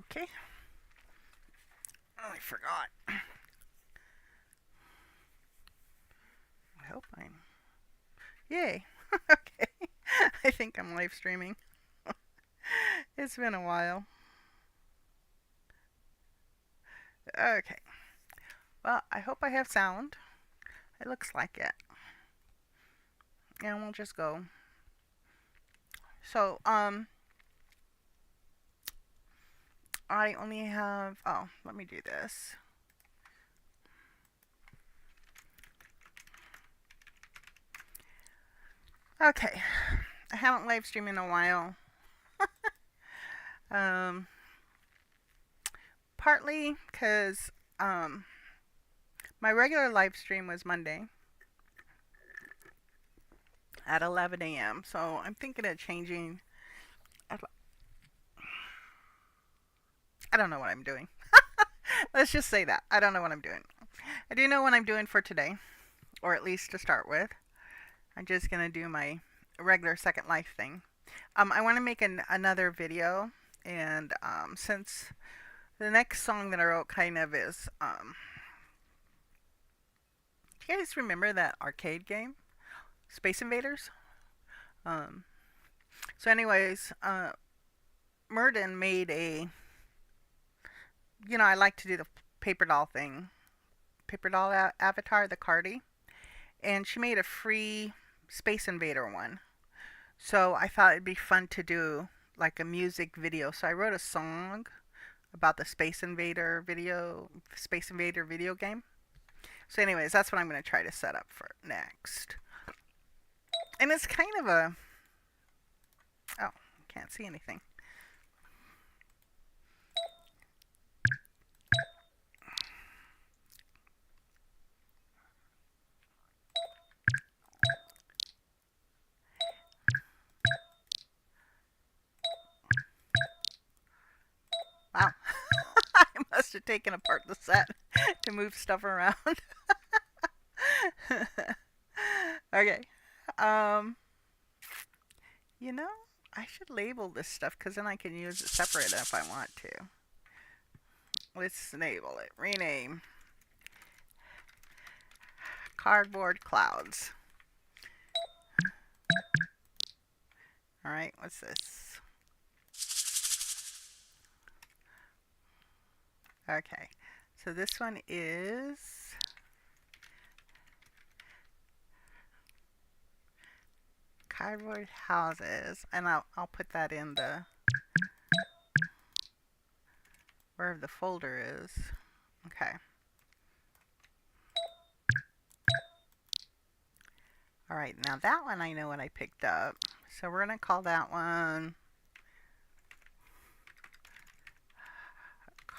Okay. Oh, I forgot. I hope I'm. Yay. Okay. I think I'm live streaming. It's been a while. Okay. Well, I hope I have sound. It looks like it. And we'll just go. So, I only have. Oh, let me do this. Okay. I haven't live streamed in a while. Um, Partly because my regular live stream was Monday at 11 a.m. So I'm thinking of changing. I don't know what I'm doing. Let's just say that. I don't know what I'm doing. I do know what I'm doing for today, or at least to start with. I'm just going to do my regular Second Life thing. I want to make another video, and since the next song that I wrote kind of is, do you guys remember that arcade game, Space Invaders? Um, so, anyways, Murden made a, I like to do the paper doll thing, paper doll avatar, the Cardi, and she made a free Space Invader one. So I thought it'd be fun to do like a music video. So I wrote a song about the Space Invader video game. So anyways, that's what I'm going to try to set up for next. And it's kind of a, oh, can't see anything. Wow. I must have taken apart the set to move stuff around. Okay. Um, I should label this stuff because then I can use it separate if I want to. Let's label it. Rename. Cardboard clouds. Alright, what's this? Okay, so this one is cardboard houses, and I'll put that in the where the folder is. Okay. Alright, now that one I know what I picked up. So we're going to call that one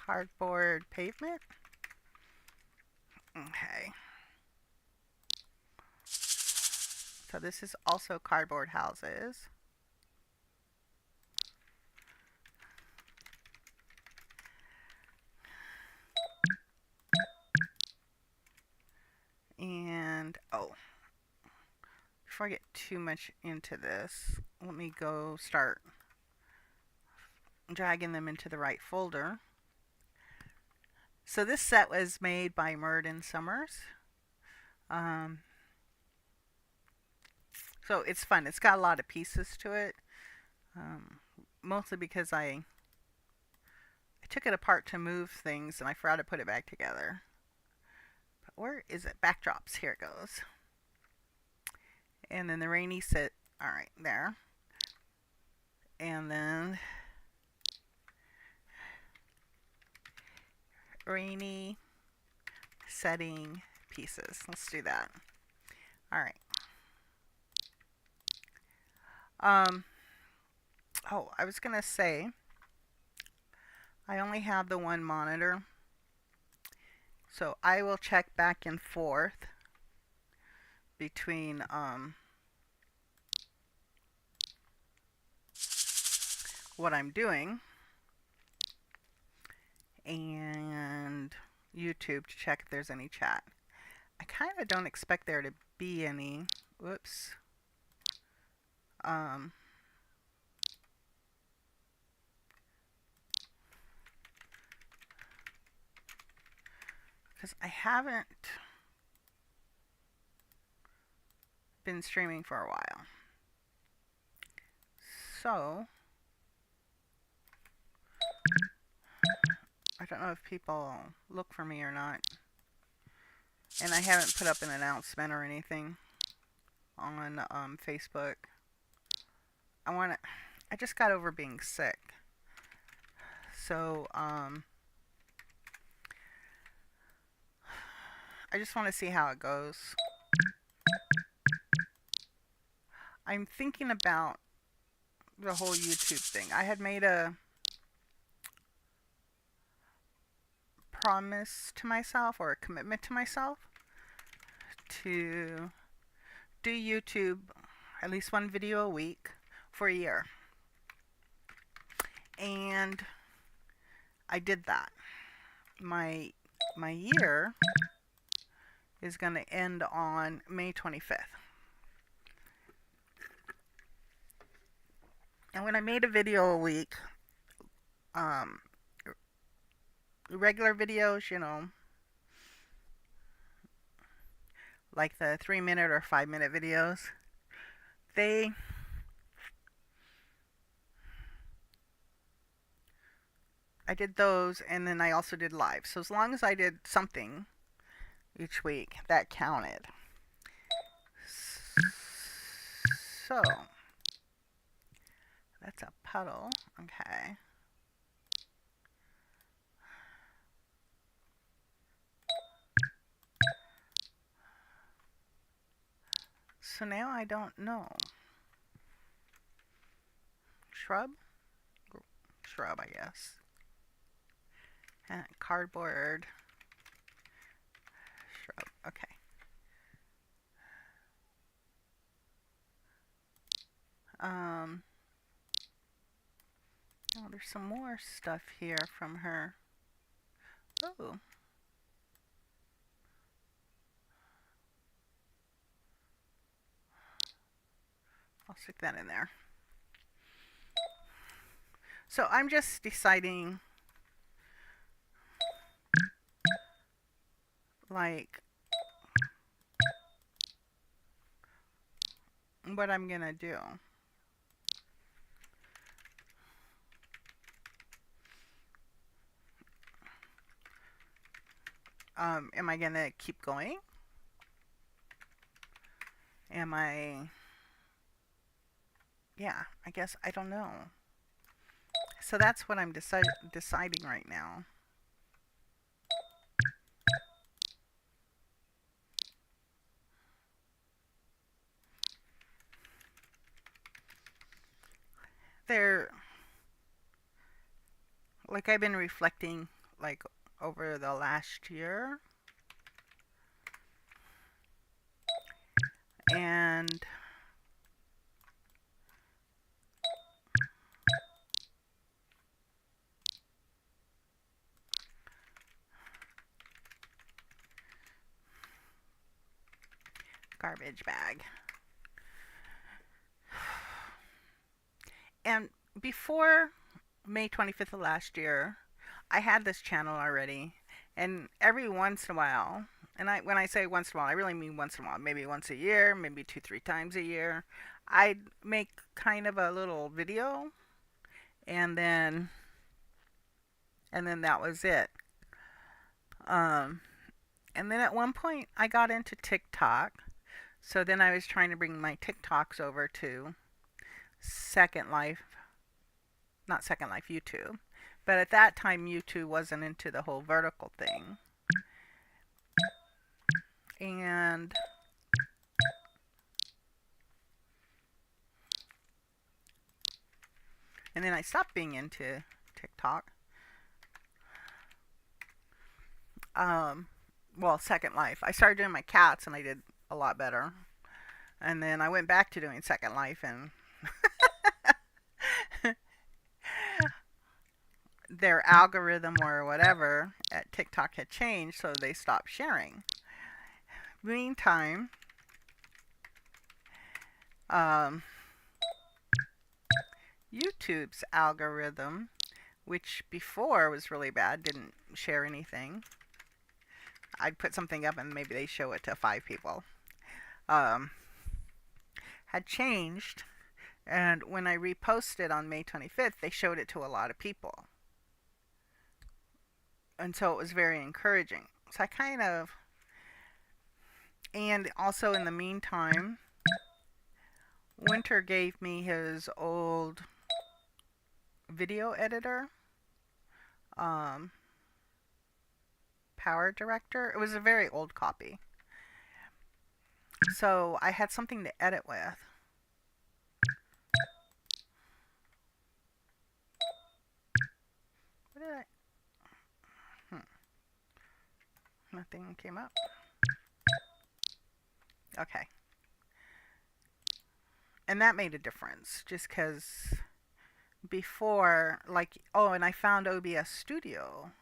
cardboard pavement. Okay. So this is also cardboard houses. And, oh, before I get too much into this, let me go start dragging them into the right folder. So this set was made by Murden Summers. So it's fun. It's got a lot of pieces to it. Mostly because I took it apart to move things and I forgot to put it back together. But where is it? Backdrops. Here it goes. And then the rainy set. Alright, there. And then rainy setting pieces. Let's do that. Alright. Oh, I was going to say, I only have the one monitor. So I will check back and forth between what I'm doing and YouTube to check if there's any chat. I kind of don't expect there to be any. Whoops. because I haven't been streaming for a while. So, I don't know if people look for me or not. And I haven't put up an announcement or anything on Facebook. I just got over being sick. So, I just want to see how it goes. I'm thinking about the whole YouTube thing. I had made a promise to myself, or a commitment to myself, to do YouTube at least one video a week for a year. And I did that. My year is going to end on May 25th. And when I made a video a week, regular videos, you know, like the 3-minute or 5-minute videos, I did those, and then I also did live. So as long as I did something each week, that counted. So that's a puddle. Okay. So now I don't know. Shrub? Shrub, I guess. And cardboard. Shrub. Okay. Oh, there's some more stuff here from her. Oh. I'll stick that in there. So I'm just deciding, like, what I'm gonna do. Am I gonna keep going? Am I... Yeah, I guess I don't know. So that's what I'm deciding right now. Like, I've been reflecting, like, over the last year. And garbage bag. And before May 25th of last year, I had this channel already, and every once in a while, and when I say once in a while, I really mean once in a while, maybe once a year, maybe 2-3 times a year, I'd make kind of a little video, and then that was it. And then at one point I got into TikTok, so then I was trying to bring my TikToks over to Second Life, not Second Life, YouTube. But at that time, YouTube wasn't into the whole vertical thing. And then I stopped being into TikTok. Well, Second Life. I started doing my cats, and I did a lot better. And then I went back to doing Second Life, and their algorithm or whatever at TikTok had changed, so they stopped sharing. Meantime, YouTube's algorithm, which before was really bad, didn't share anything, I'd put something up and maybe they show it to 5 people. Um, had changed, and when I reposted on May 25th, they showed it to a lot of people. And so it was very encouraging. So I kind of, and also in the meantime, Winter gave me his old video editor, um, Power Director. It was a very old copy. So I had something to edit with. What did I? Nothing came up. Okay. And that made a difference just because before, like, oh, and I found OBS Studio.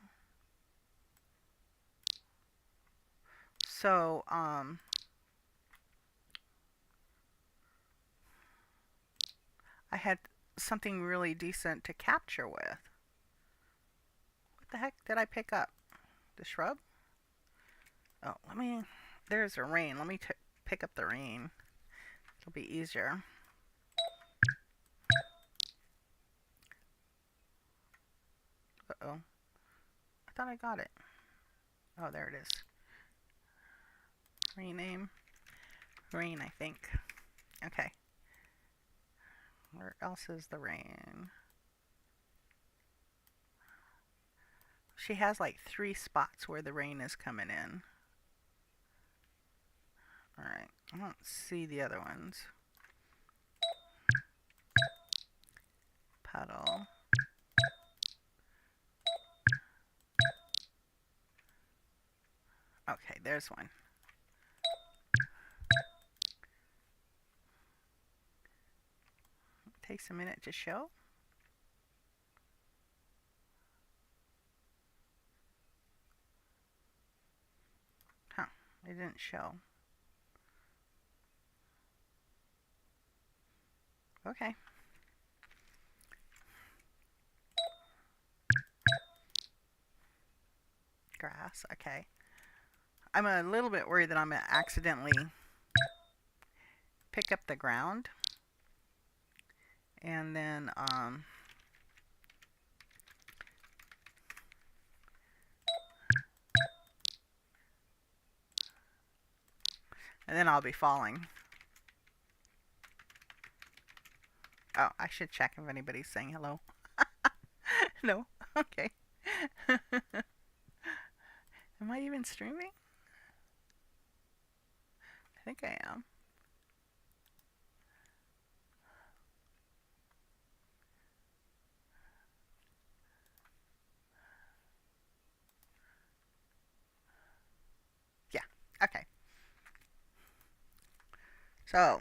So, I had something really decent to capture with. What the heck did I pick up? The shrub? Oh, there's a rain. Let me pick up the rain. It'll be easier. Uh-oh. I thought I got it. Oh, there it is. Rename. Rain, I think. Okay. Where else is the rain? She has like 3 spots where the rain is coming in. Alright. I don't see the other ones. Puddle. Okay, there's one. Takes a minute to show. Huh, it didn't show. Okay. Grass, okay. I'm a little bit worried that I'm going to accidentally pick up the ground. And then, I'll be falling. Oh, I should check if anybody's saying hello. No? Okay. Am I even streaming? I think I am. Yeah, okay. So,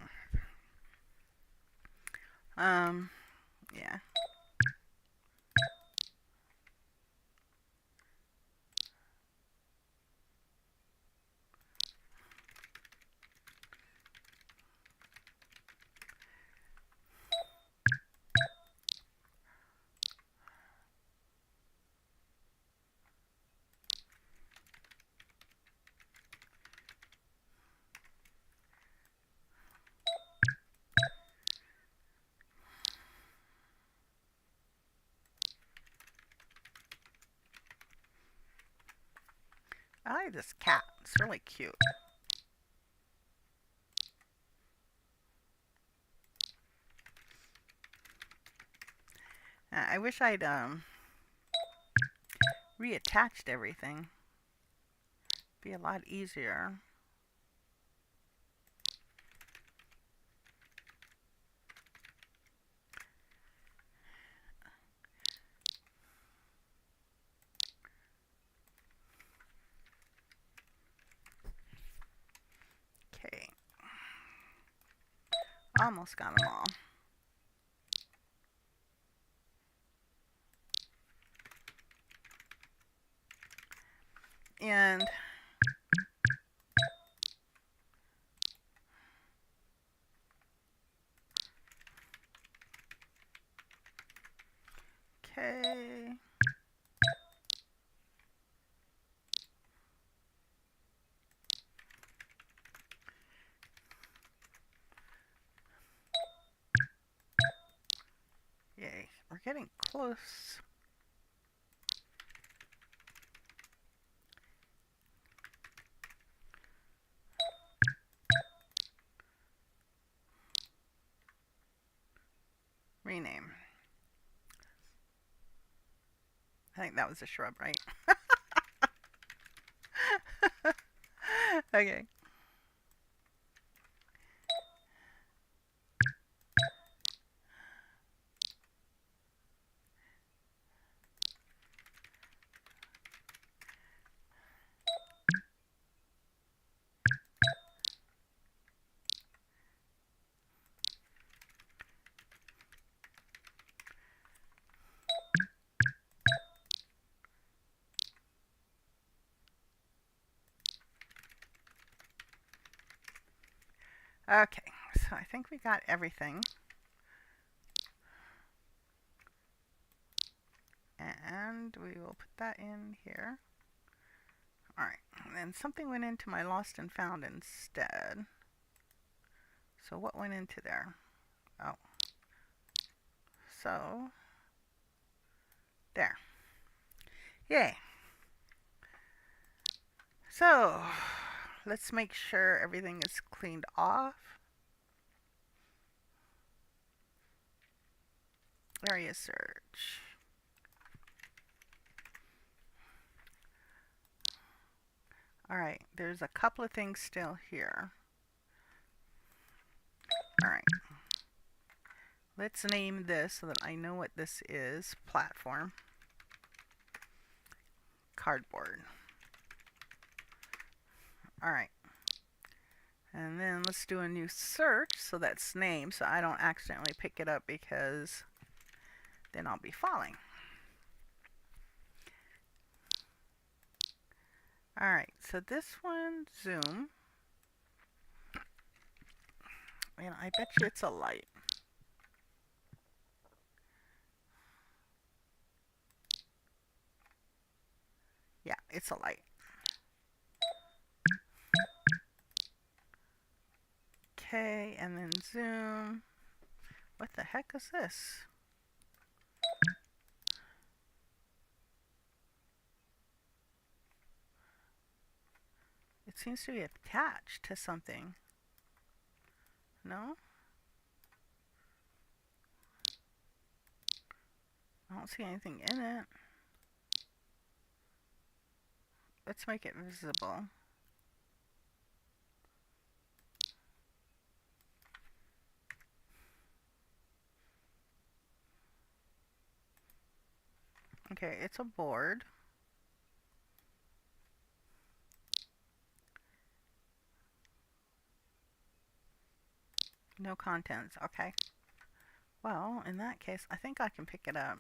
yeah. I like this cat. It's really cute. I wish I'd reattached everything. Be a lot easier. Okay. Almost got them all. And okay. we're getting close. Rename. I think that was a shrub, right? Okay. Okay, so I think we got everything. And we will put that in here. Alright, and then something went into my lost and found instead. So what went into there? Oh. So, there. Yay. So, let's make sure everything is cleaned off. Area search. Alright, there's a couple of things still here. Alright. Let's name this so that I know what this is. Platform. Cardboard. Alright. And then let's do a new search so that's name so I don't accidentally pick it up because then I'll be falling. Alright, so this one, zoom. And I bet you it's a light. Yeah, it's a light. Okay, and then zoom. What the heck is this? It seems to be attached to something. No? I don't see anything in it. Let's make it visible. Okay, it's a board. No contents. Okay. Well, in that case, I think I can pick it up.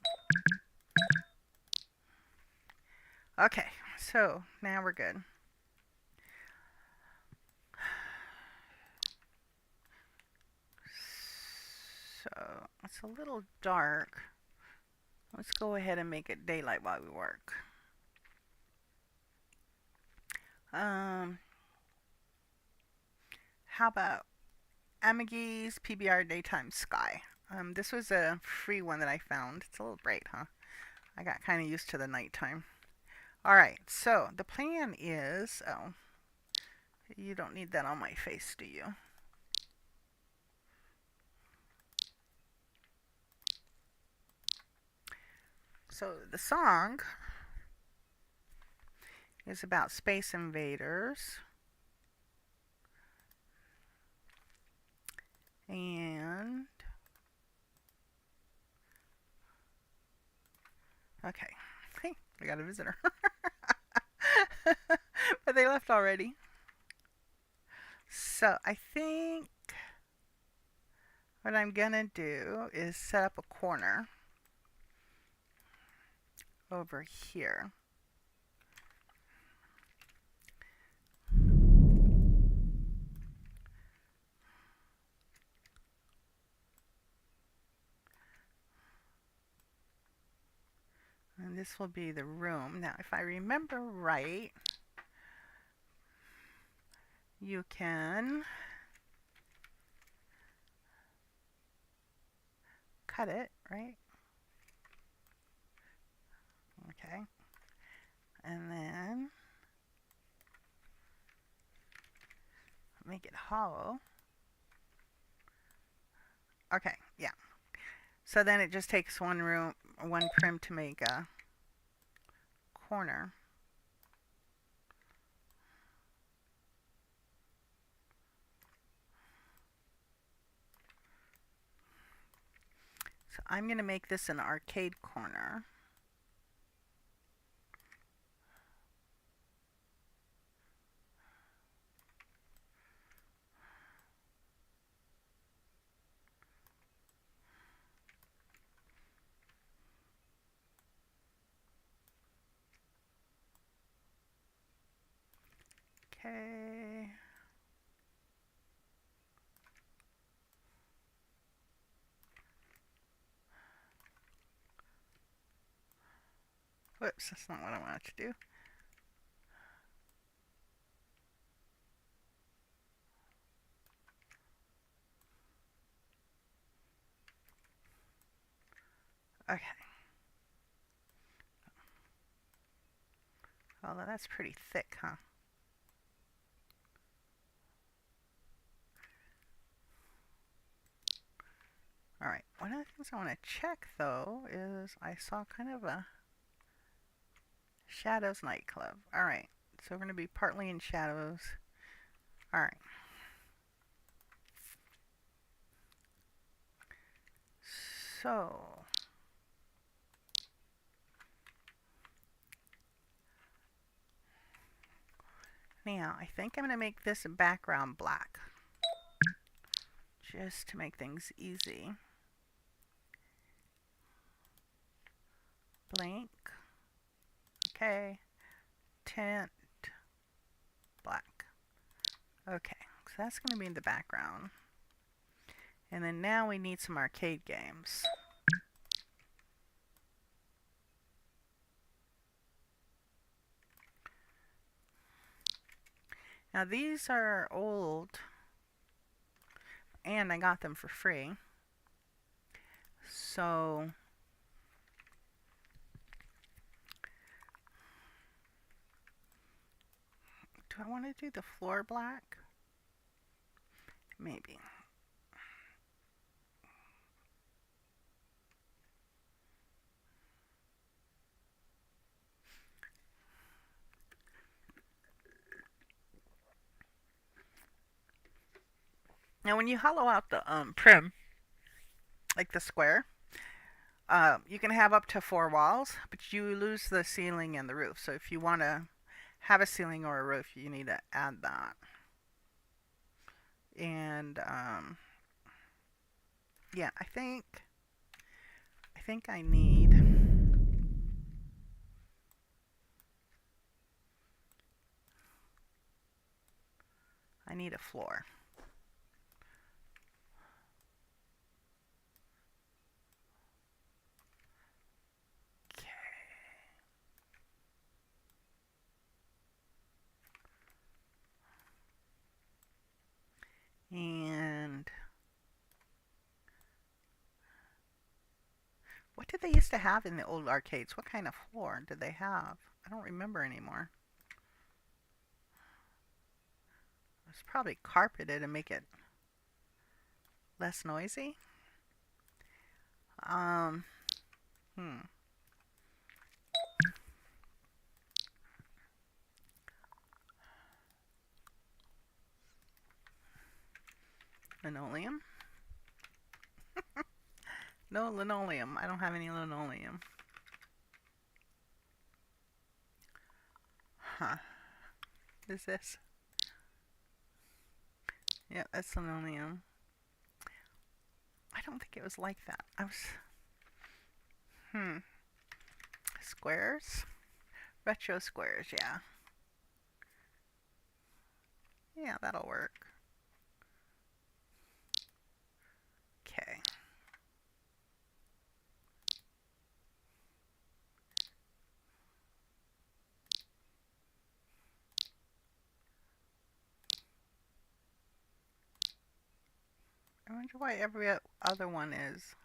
Okay, so now we're good. So it's a little dark. Let's go ahead and make it daylight while we work. How about Amagi's PBR Daytime Sky? This was a free one that I found. It's a little bright, huh? I got kind of used to the nighttime. Alright, so the plan is... Oh, you don't need that on my face, do you? So the song is about space invaders. And... Okay. Hey, we got a visitor. But they left already. So I think what I'm gonna do is set up a corner over here. And this will be the room. Now, if I remember right, you can cut it, right? Okay. And then make it hollow. Okay, yeah. So then it just takes one prim to make a corner. So I'm going to make this an arcade corner. Okay. Whoops, that's not what I wanted to do. Okay. Although that's pretty thick, huh? Alright, one of the things I want to check though is I saw kind of a Shadows nightclub. Alright, so we're going to be partly in shadows. Alright. So now I think I'm going to make this background black. Just to make things easy. Blank. Okay. Tint. Black. Okay, so that's going to be in the background. And then now we need some arcade games. Now these are old, and I got them for free. So do I want to do the floor black? Maybe. Now when you hollow out the prim, like the square, you can have up to 4 walls, but you lose the ceiling and the roof. So if you want to have a ceiling or a roof, you need to add that. And yeah, I think I need a floor. Okay. And what did they used to have in the old arcades? What kind of floor did they have? I don't remember anymore. It's probably carpeted to make it less noisy. Um, hmm. Linoleum? No linoleum. I don't have any linoleum. Huh. What is this? Yeah, that's linoleum. I don't think it was like that. Squares? Retro squares, yeah. Yeah, that'll work. Okay. I wonder why every other one is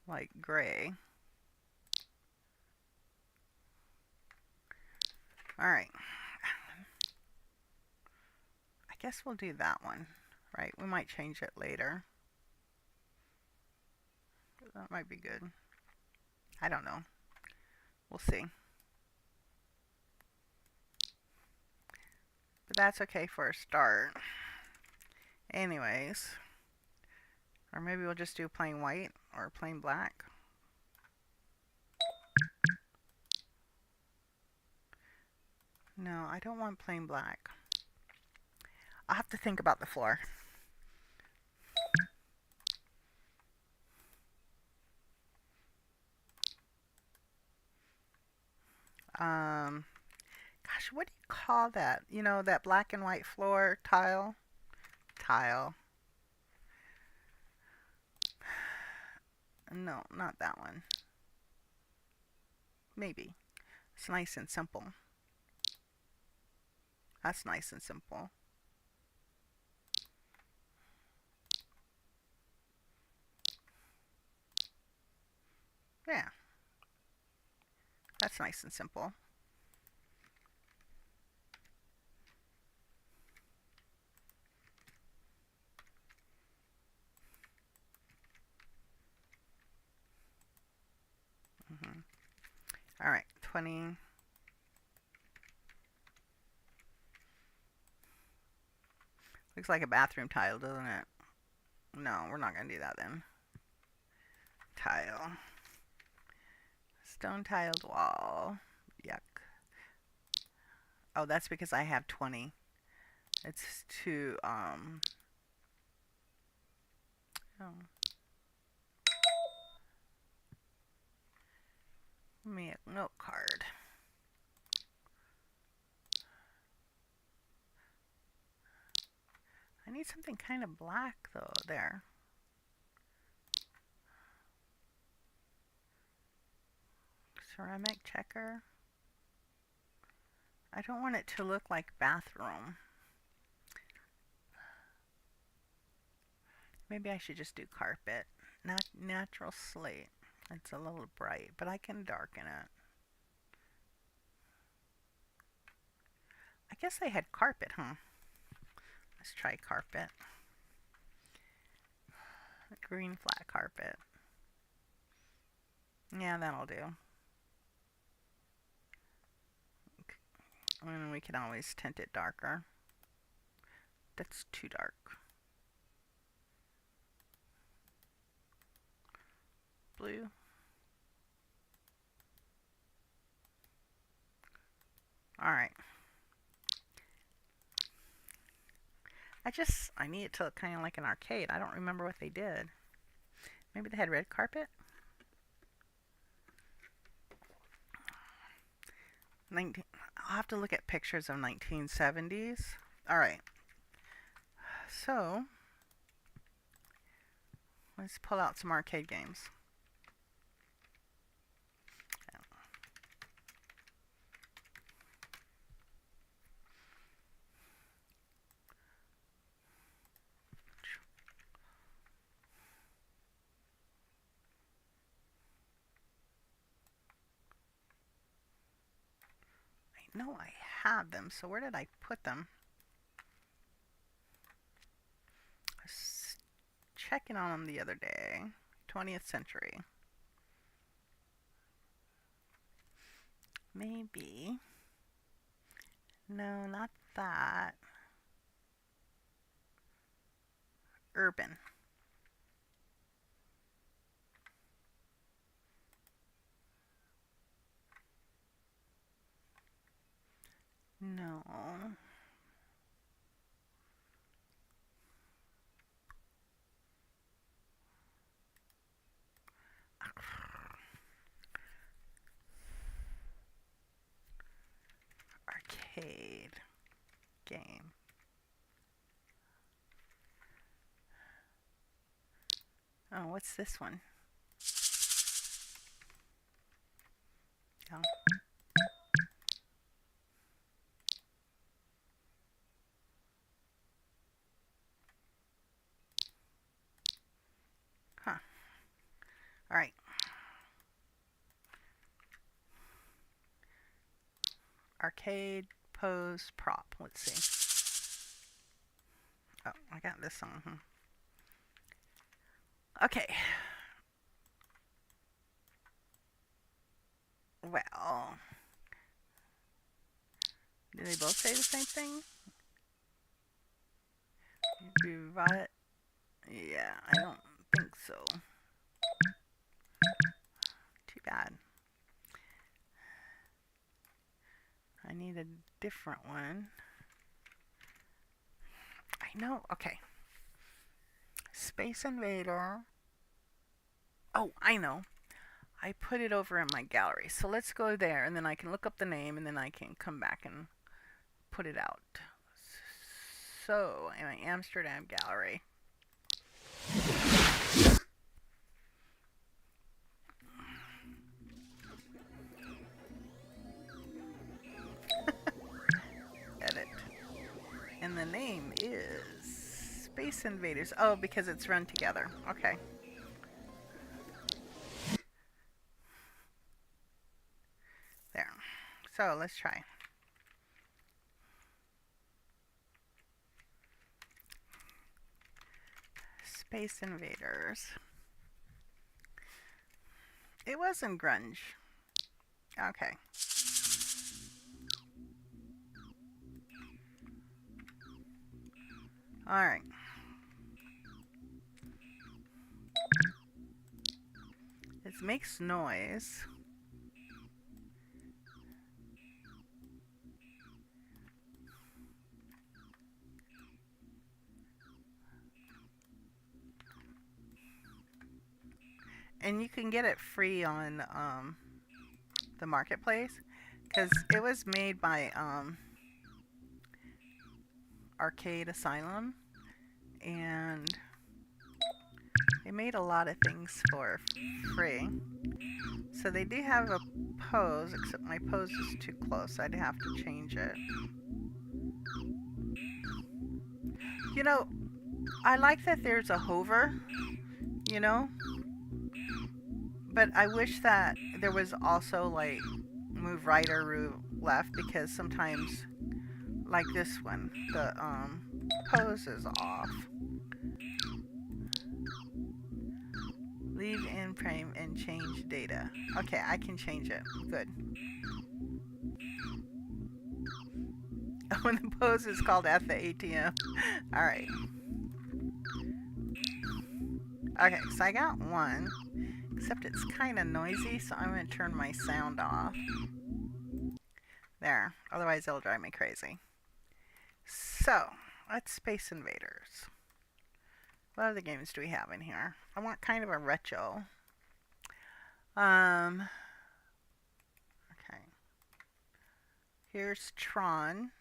like gray. Alright. I guess we'll do that one. Right? We might change it later. That might be good. I don't know. We'll see. But that's okay for a start. Anyways. Or maybe we'll just do plain white or plain black. No, I don't want plain black. I'll have to think about the floor. Gosh, what do you call that? You know, that black and white floor tile? Tile. No, not that one. Maybe. It's nice and simple. That's nice and simple. Yeah. That's nice and simple. All right, 20. Looks like a bathroom tile, doesn't it? No, we're not going to do that then. Tile. Stone tiled wall. Yuck. Oh, that's because I have 20. It's too, oh. Give me a note card. I need something kind of black though, there. Ceramic checker. I don't want it to look like bathroom. Maybe I should just do carpet. Not natural slate. It's a little bright, but I can darken it. I guess I had carpet, huh? Let's try carpet. Green flat carpet. Yeah, that'll do. And we can always tint it darker. That's too dark. Blue. Alright. I need it to look kind of like an arcade. I don't remember what they did. Maybe they had red carpet? 19. I'll have to look at pictures of 1970s. Alright. So, let's pull out some arcade games. I know I have them, so where did I put them? I was checking on them the other day. 20th century. Maybe. No, not that. Urban. No. Arcade game. Oh, what's this one? Oh. Huh. All right. Arcade pose prop. Let's see. Oh, I got this on. Okay. Well, do they both say the same thing? Do right? Yeah, I don't think so. Too bad. I need a different one. I know. Okay. Space Invader. Oh, I know. I put it over in my gallery. So let's go there, and then I can look up the name, and then I can come back and put it out. So, in my Amsterdam gallery. Edit. And the name is Space Invaders. Oh, because it's run together. Okay. There. So, let's try. Space Invaders. It wasn't grunge. Okay. Alright. It makes noise. And you can get it free on the marketplace because it was made by Arcade Asylum, and they made a lot of things for free. So they do have a pose, except my pose is too close. I'd have to change it. You know, I like that there's a hover, you know, but I wish that there was also like move right or move left, because sometimes, like this one, the pose is off. Leave in frame and change data. Okay, I can change it. Good. When the pose is called at the ATM. Alright. Okay, so I got one. Except it's kind of noisy, so I'm going to turn my sound off. There. Otherwise it'll drive me crazy. So, let's Space Invaders. What other games do we have in here? I want kind of a retro. Okay. Here's Tron.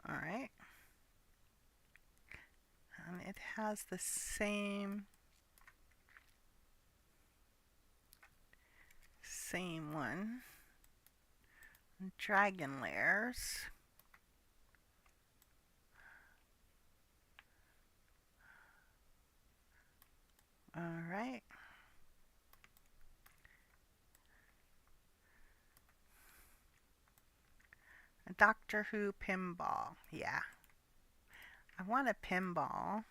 Alright. And it has the same one. Dragon Lairs. Alright. Doctor Who pinball. Yeah. I want a pinball.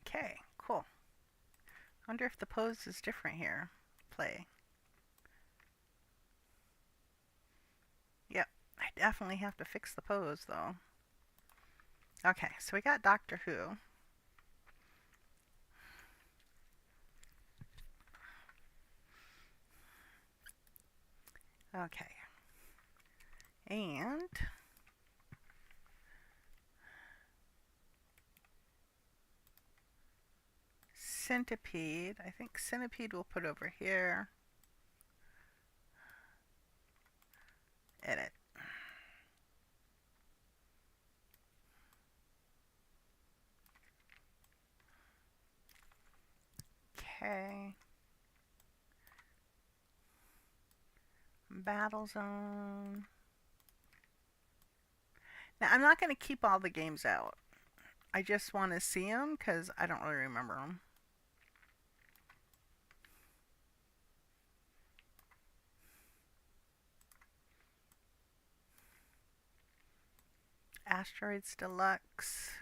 Okay, cool. I wonder if the pose is different here. Play. Yep, I definitely have to fix the pose though. Okay, so we got Doctor Who. Okay. And Centipede. I think centipede we'll put over here. Edit. Okay. Battle zone. Now, I'm not going to keep all the games out. I just want to see them because I don't really remember them. Asteroids Deluxe.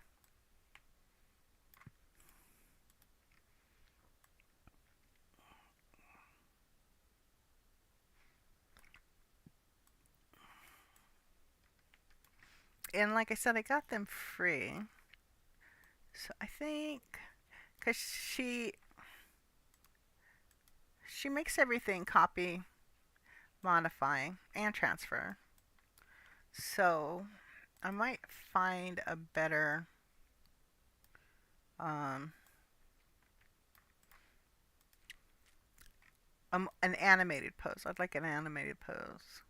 And like I said, I got them free. So I think, because she makes everything copy, modify, and transfer. So I might find a better an animated pose. I'd like an animated pose.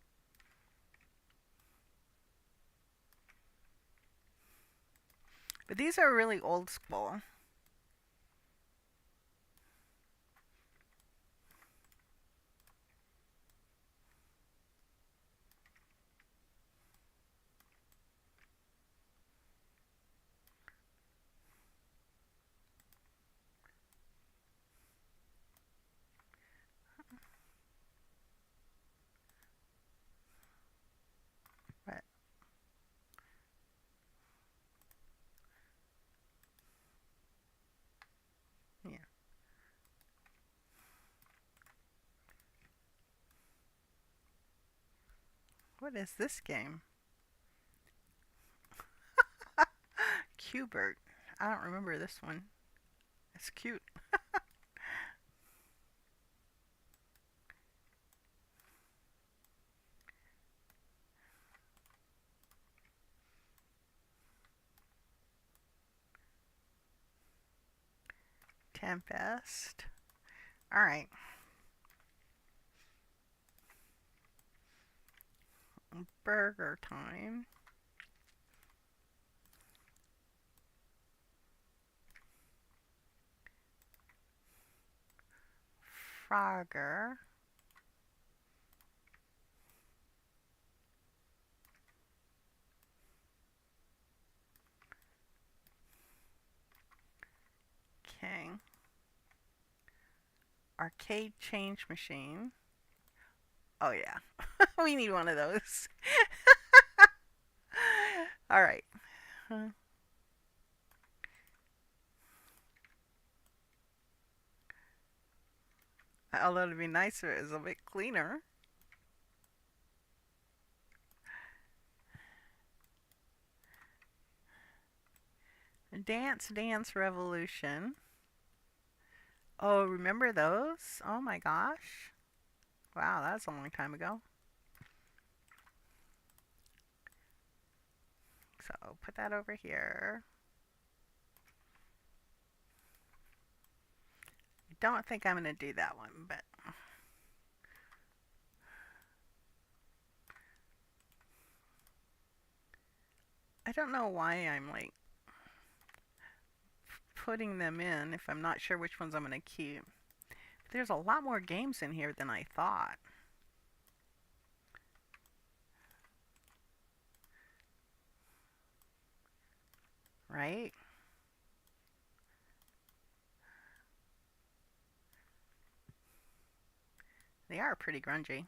But these are really old school. But yeah. What is this game? Cubert. I don't remember this one. It's cute. Tempest. Alright. Burger time. Frogger. Okay. Arcade change machine. Oh yeah. We need one of those. Alright. Although it'd be nicer if it was a bit cleaner. Dance Dance Revolution. Oh, remember those? Oh my gosh. Wow, that was a long time ago. So put that over here. I don't think I'm going to do that one, but I don't know why I'm like putting them in if I'm not sure which ones I'm going to keep. There's a lot more games in here than I thought. Right? They are pretty grungy.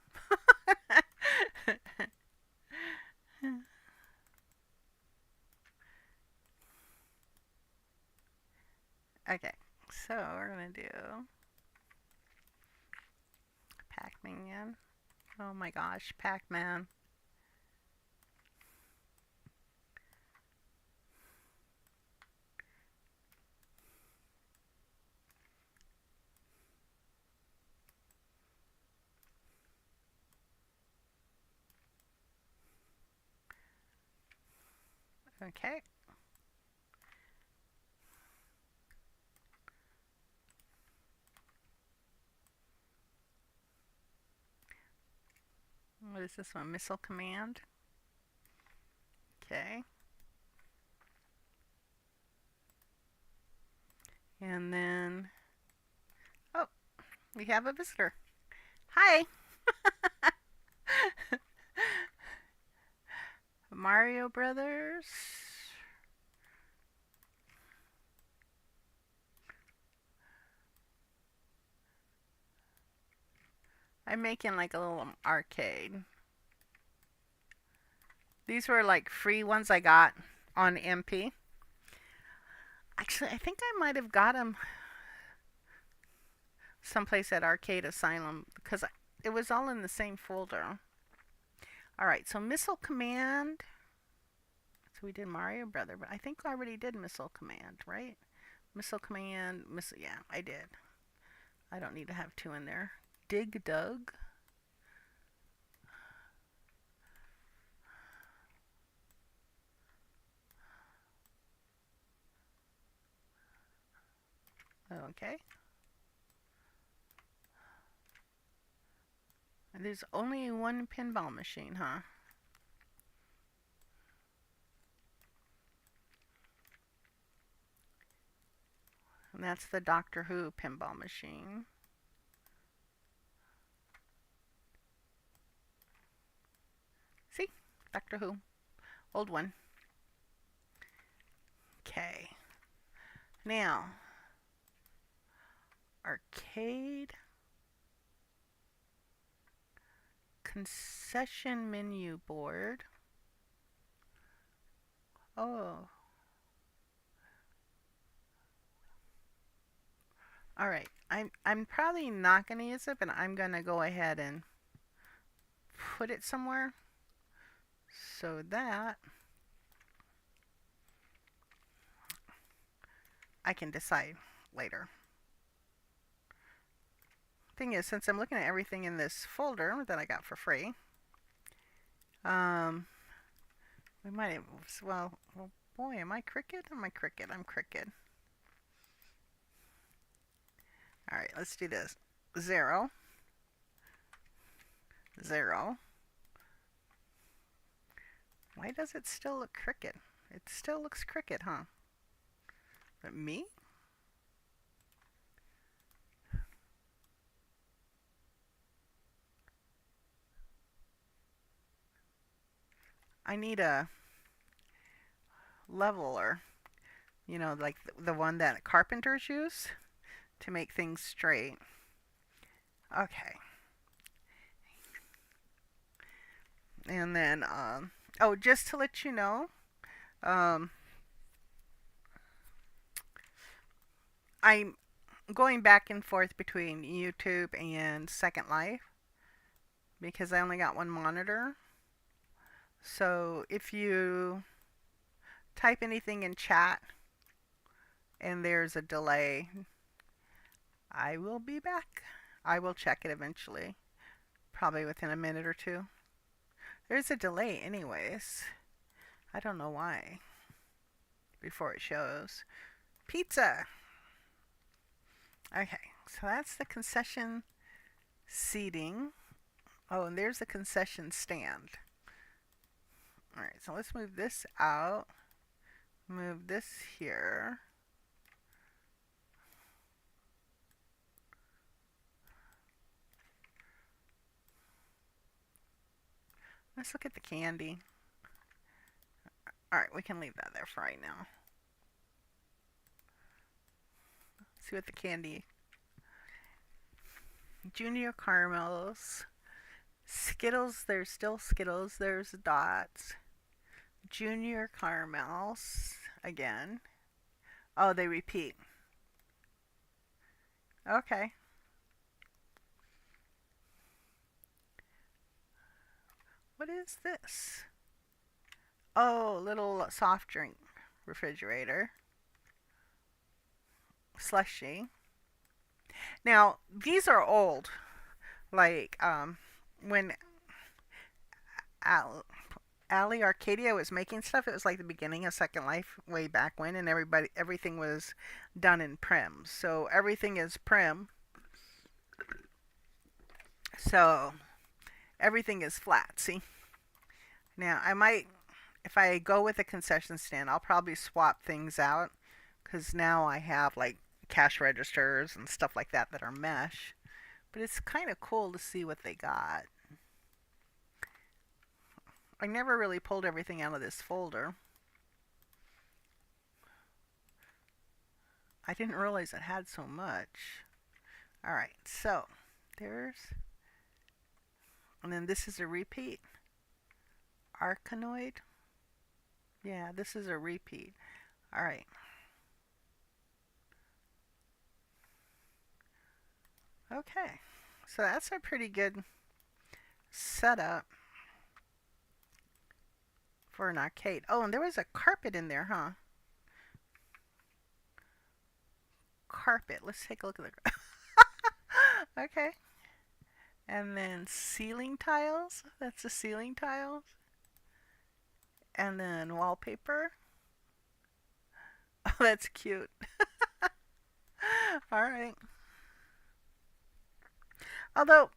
Okay, so we're going to do Pac-Man. Oh my gosh, Pac-Man. Okay. is this one? Missile Command. Okay. And then, oh, we have a visitor. Hi. Mario Brothers. I'm making like a little arcade. These were like free ones I got on MP. Actually, I think I might have got them someplace at Arcade Asylum because it was all in the same folder. Alright, so Missile Command. So we did Mario Brother, but I think I already did Missile Command, right? Missile Command, Missile, yeah, I did. I don't need to have two in there. Dig Dug. Okay. And there's only one pinball machine, huh? And that's the Doctor Who pinball machine. See? Doctor Who. Old one. Okay. Now, arcade. Concession menu board. Oh. Alright. I'm probably not going to use it, but I'm going to go ahead and put it somewhere so that I can decide later. Thing is, since I'm looking at everything in this folder that I got for free, we might have, well, boy, am I crooked? Am I crooked? I'm crooked. Alright, let's do this. 0, 0. Why does it still look crooked? It still looks crooked, huh? But me? I need a leveler, you know, like the one that carpenters use to make things straight. Okay. And then, oh, just to let you know, I'm going back and forth between YouTube and Second Life because I only got one monitor. So if you type anything in chat and there's a delay, I will be back. I will check it eventually, probably within a minute or two. There's a delay anyways. I don't know why. Before it shows. Pizza! Okay, so that's the concession seating. Oh, and there's the concession stand. Alright, so let's move this out. Move this here. Let's look at the candy. Alright, we can leave that there for right now. See what the candy. Junior caramels. Skittles, there's still Skittles. There's dots. Junior caramels. Again. Oh, they repeat. Okay. What is this? Oh, little soft drink refrigerator. Slushy. Now, these are old. Like, when Ali Arcadia was making stuff, it was like the beginning of Second Life way back when, and everything was done in prim. So everything is prim. So everything is flat. See? Now, I might, if I go with a concession stand, I'll probably swap things out because now I have like cash registers and stuff like that that are mesh. But it's kind of cool to see what they got. I never really pulled everything out of this folder. I didn't realize it had so much. Alright, so there's, and then this is a repeat. Arcanoid. Yeah, this is a repeat. Alright. Okay, so that's a pretty good setup for an arcade. Oh, and there was a carpet in there, huh? Carpet. Let's take a look at the. Okay. And then ceiling tiles. That's the ceiling tiles. And then wallpaper. Oh, that's cute. All right. Although,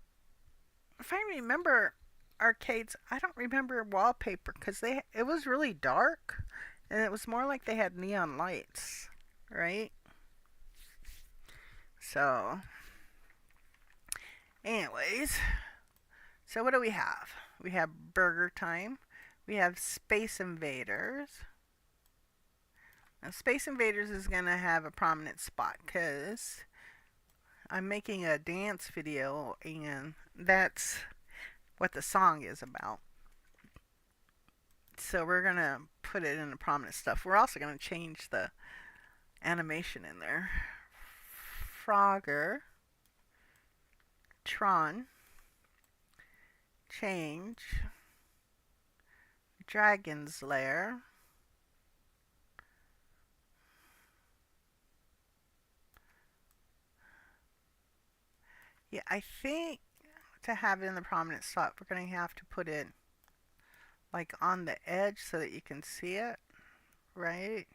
if I remember arcades, I don't remember wallpaper because it was really dark, and it was more like they had neon lights, right? So, anyways, so what do we have? We have Burger Time. We have Space Invaders. Now, Space Invaders is going to have a prominent spot because I'm making a dance video and that's what the song is about. So we're going to put it in the prominent stuff. We're also going to change the animation in there. Frogger. Tron. Change. Dragon's Lair. Yeah, I think to have it in the prominent spot, we're going to have to put it like on the edge so that you can see it, right?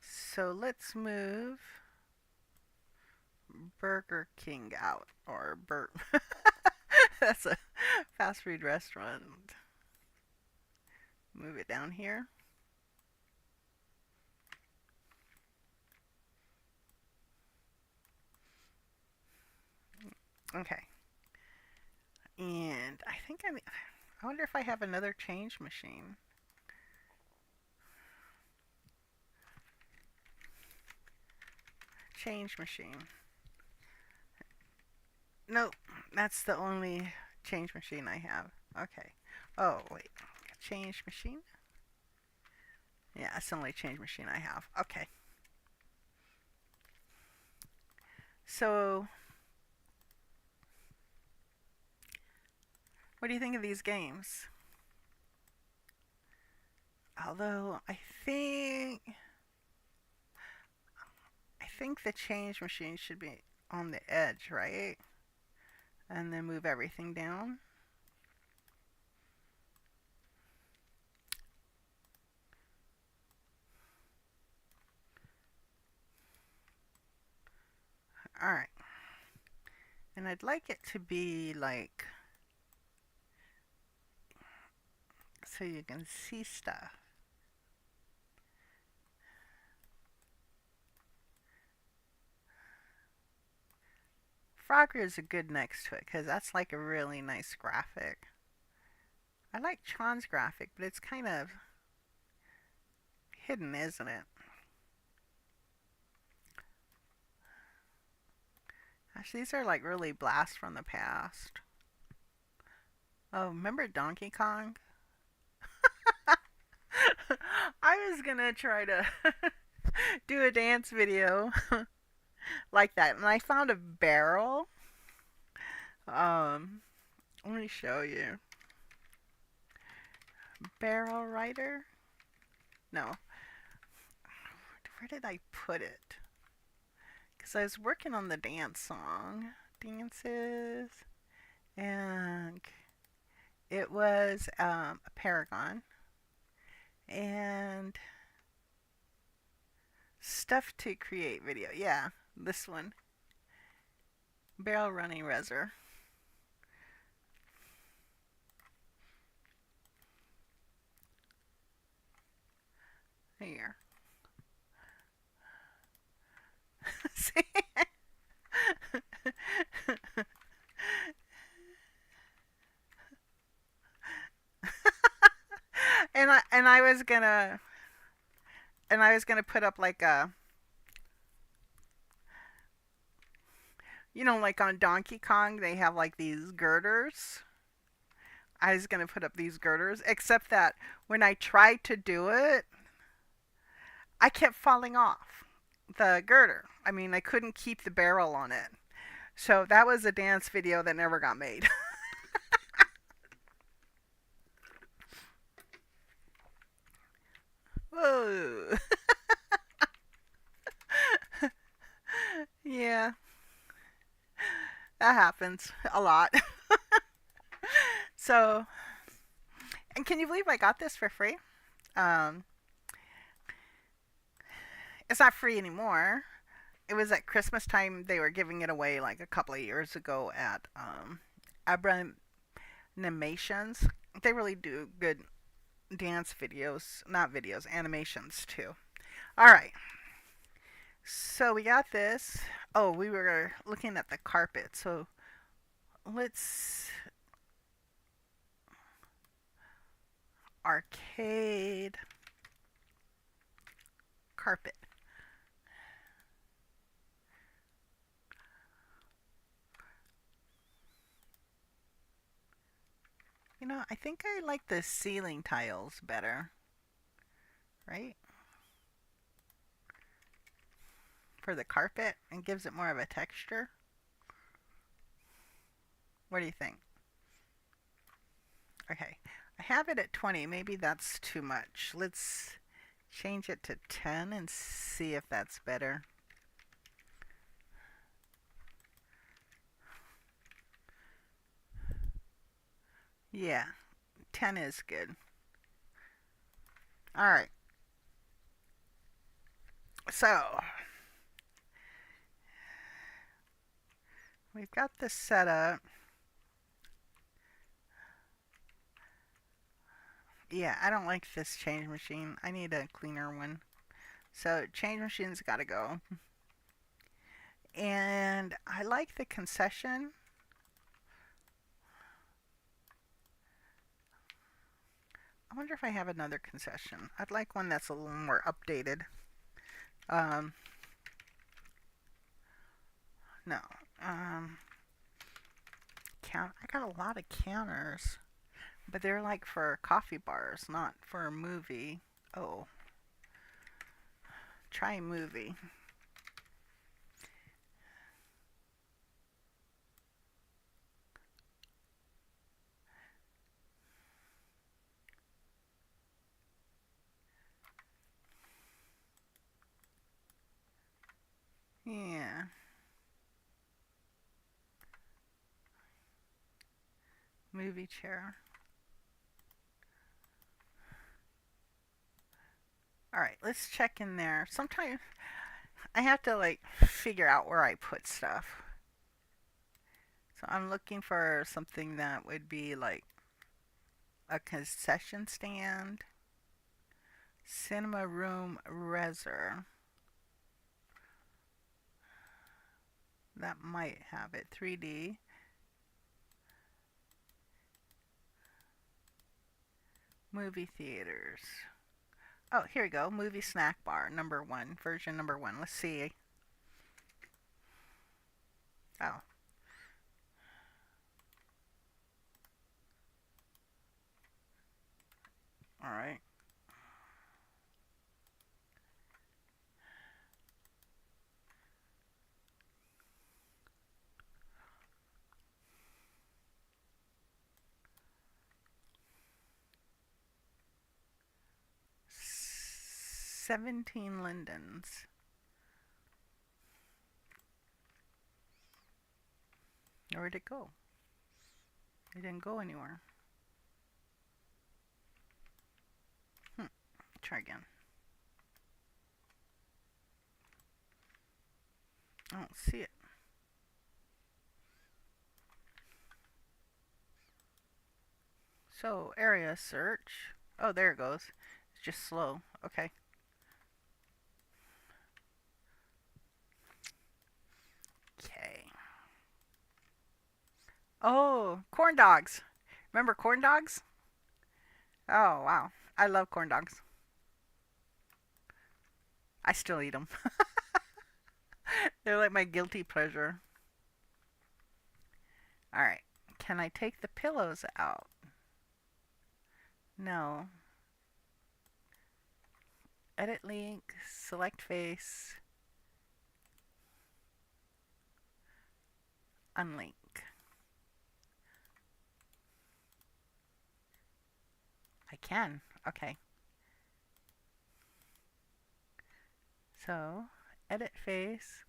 So let's move Burger King out, or that's a fast food restaurant. Move it down here. Okay. And I wonder if I have another change machine. Change machine. Nope, that's the only change machine I have. Okay. Oh, wait. Change machine? Yeah, that's the only change machine I have. Okay. So, what do you think of these games? Although, I think the change machine should be on the edge, right? And then move everything down. Alright. And I'd like it to be like, so you can see stuff. Frogger is a good next to it because that's like a really nice graphic. I like Tron's graphic, but it's kind of hidden, isn't it? Actually, these are like really blasts from the past. Oh, remember Donkey Kong? I was gonna try to do a dance video like that, and I found a barrel. Let me show you. Barrel Rider? No. Where did I put it? Because I was working on the dance song. Dances. And it was a Paragon. And stuff to create video. Yeah, this one. Barrel Running Reser. Here. See? And I was gonna put up like a, like on Donkey Kong they have like these girders. I was gonna put up these girders, except that when I tried to do it, I kept falling off the girder. I mean, I couldn't keep the barrel on it. So that was a dance video that never got made. Whoa. Yeah, that happens a lot. So, and can you believe I got this for free? Um, it's not free anymore. It was at Christmas time. They were giving it away like a couple of years ago at Animations. They really do good dance videos, not videos, animations too. All right. So we got this. Oh, we were looking at the carpet. So let's arcade carpet. I think I like the ceiling tiles better, right? For the carpet and gives it more of a texture. What do you think? Okay. I have it at 20. Maybe that's too much. Let's change it to 10 and see if that's better. Yeah, 10 is good. All right. So, we've got this set up. Yeah, I don't like this change machine. I need a cleaner one. So, change machine's got to go. And I like the concession. I wonder if I have another concession. I'd like one that's a little more updated. Um, no. Um, I got a lot of counters, but they're like for coffee bars, not for a movie. Oh, try movie. Yeah. Movie chair. All right, let's check in there. Sometimes I have to like figure out where I put stuff. So I'm looking for something that would be like a concession stand, cinema room reser. That might have it. 3D. Movie theaters. Oh, here we go. Movie snack bar, number one, version number one. Let's see. Oh, all right. 17 Lindens. Where'd it go? It didn't go anywhere. Hmm. Try again. I don't see it. So, area search. Oh, there it goes. It's just slow. Okay. Oh, corn dogs. Remember corn dogs? Oh, wow. I love corn dogs. I still eat them. They're like my guilty pleasure. All right. Can I take the pillows out? No. Edit link, select face, unlink. I can. Okay. So, edit face,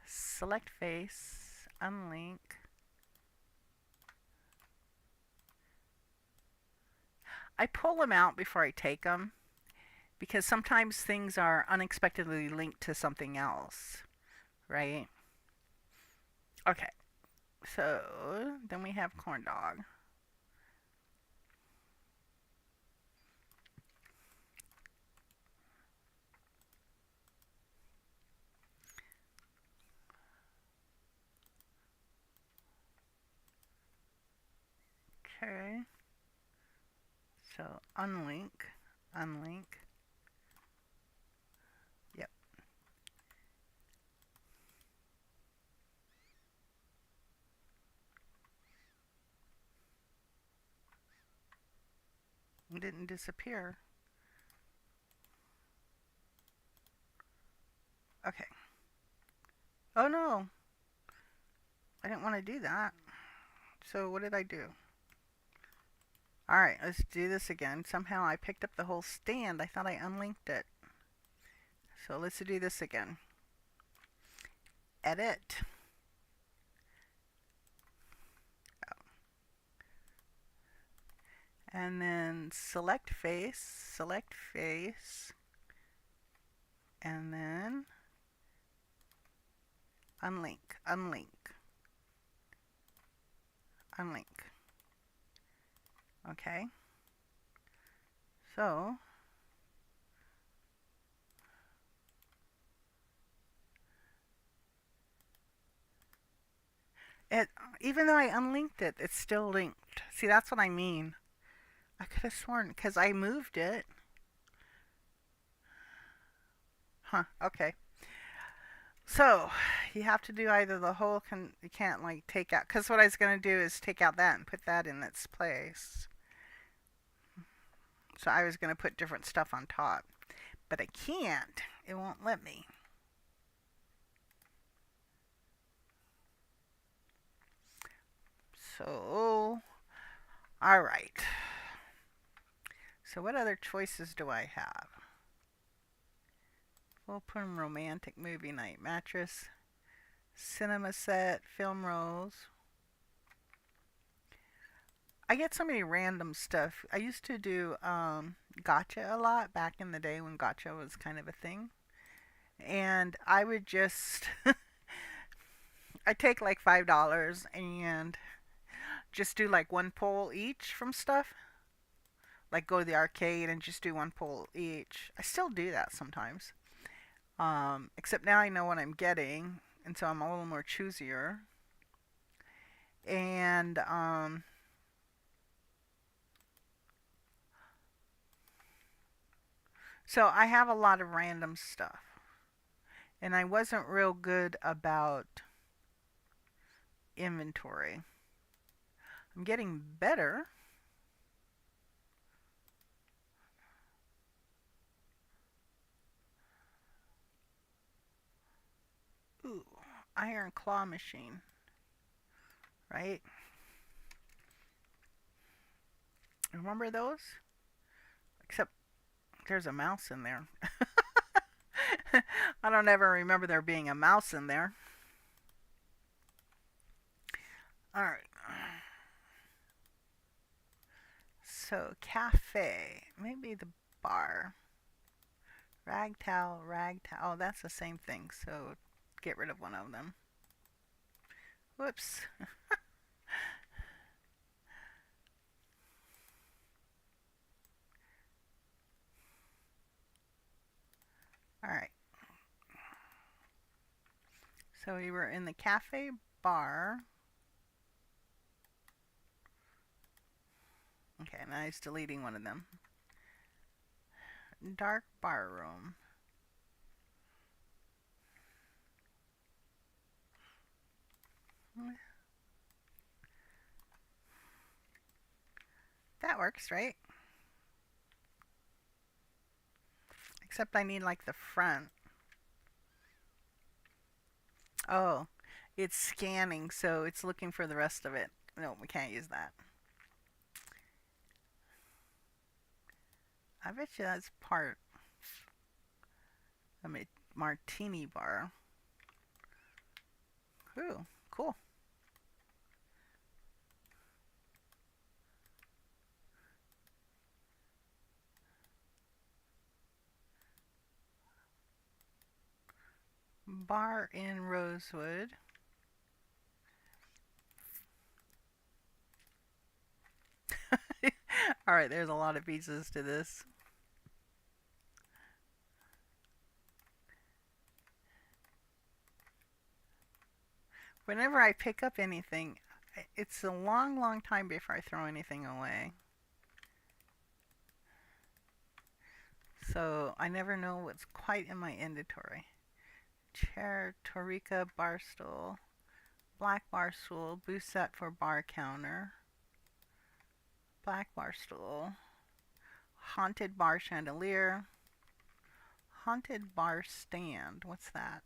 select face, unlink. I pull them out before I take them because sometimes things are unexpectedly linked to something else, right? Okay. So, then we have corn dog. Okay. So, unlink, unlink. Yep. It didn't disappear. Okay. Oh no, I didn't want to do that. So what did I do? Alright, let's do this again. Somehow I picked up the whole stand. I thought I unlinked it. So let's do this again. Edit. Oh. And then select face, and then unlink, unlink, unlink. Okay. So it, even though I unlinked it, it's still linked. See, that's what I mean. I could have sworn because I moved it. Huh, okay. So you have to do either the whole you can't like take out, because what I was going to do is take out that and put that in its place. So I was going to put different stuff on top, but I can't. It won't let me. So, all right. So what other choices do I have? Open romantic movie night, mattress, cinema set, film rolls. I get so many random stuff. I used to do gotcha a lot back in the day when gotcha was kind of a thing. And I would just I take like $5 and just do like one pull each from stuff. Like go to the arcade and just do one pull each. I still do that sometimes. Except now I know what I'm getting, and so I'm a little more choosier. And so I have a lot of random stuff. And I wasn't real good about inventory. I'm getting better. Ooh, iron claw machine, right? Remember those? Except there's a mouse in there. I don't ever remember there being a mouse in there. Alright. So, cafe. Maybe the bar. Rag towel, rag towel. Oh, that's the same thing. So, get rid of one of them. Whoops. Alright. So, we were in the cafe bar. Now he's deleting one of them. Dark bar room. That works, right? Except I need like the front. Oh, it's scanning, so it's looking for the rest of it. No, we can't use that. I bet you that's part of a martini bar. Ooh, cool. Bar in Rosewood. Alright, there's a lot of pieces to this. Whenever I pick up anything, it's a long, long time before I throw anything away. So I never know what's quite in my inventory. Chair, Torika bar stool, black bar stool, boost set for bar counter, black bar stool, haunted bar chandelier, haunted bar stand. What's that?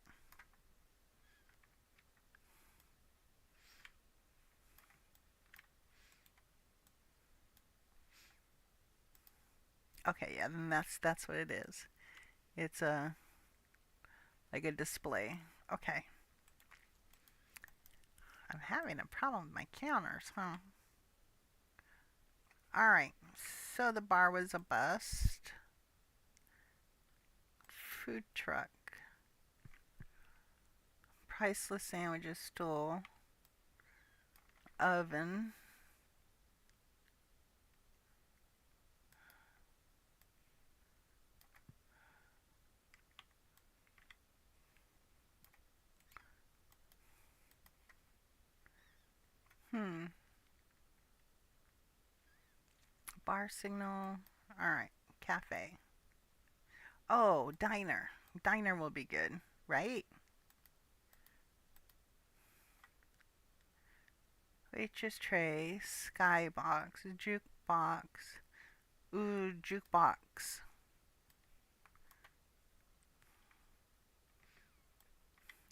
Okay, yeah, then that's what it is. It's a like a display. Okay. I'm having a problem with my counters, huh? Alright, so the bar was a bust. Food truck. Priceless sandwiches stool. Oven. Hmm. Bar signal. Alright, cafe. Oh, diner. Diner will be good, right? Waitress tray, skybox, jukebox. Ooh, jukebox.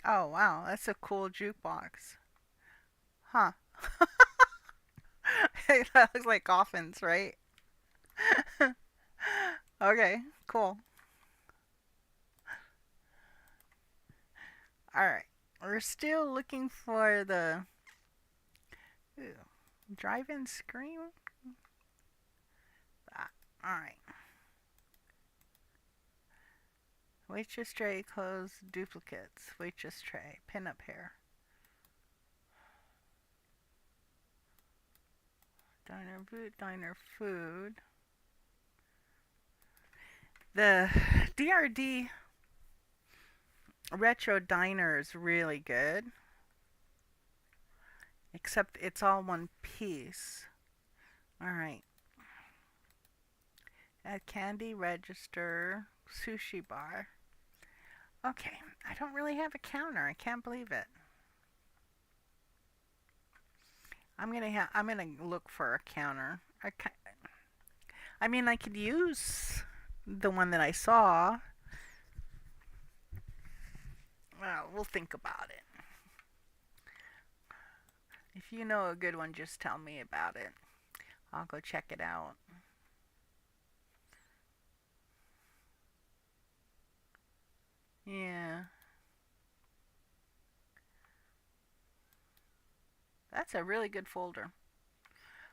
Oh, wow, that's a cool jukebox. Huh. That looks like coffins, right? Okay, cool. Alright. We're still looking for the drive-in screen. Ah, alright. Waitress tray, clothes, duplicates. Waitress tray, pin-up hair. Diner boot, diner food. The DRD retro diner is really good. Except it's all one piece. Alright. Add candy register. Sushi bar. Okay, I don't really have a counter. I can't believe it. I'm gonna look for a counter. I mean, I could use the one that I saw. Well, we'll think about it. If you know a good one, just tell me about it. I'll go check it out. Yeah. That's a really good folder.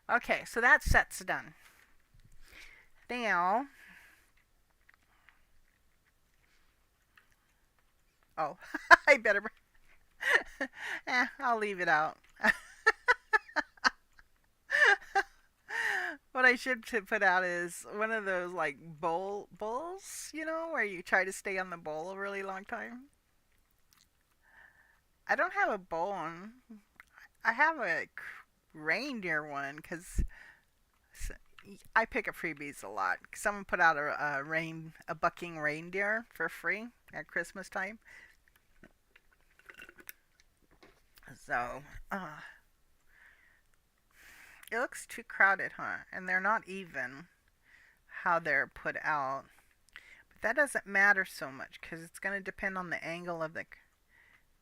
Okay, so that set's done. Now, oh, I better. I'll leave it out. What I should put out is one of those like bowls, where you try to stay on the bowl a really long time. I don't have a bowl one. I have a reindeer one because I pick up freebies a lot. Someone put out a bucking reindeer for free at Christmas time. So, it looks too crowded, huh? And they're not even how they're put out. But that doesn't matter so much because it's going to depend on the angle of the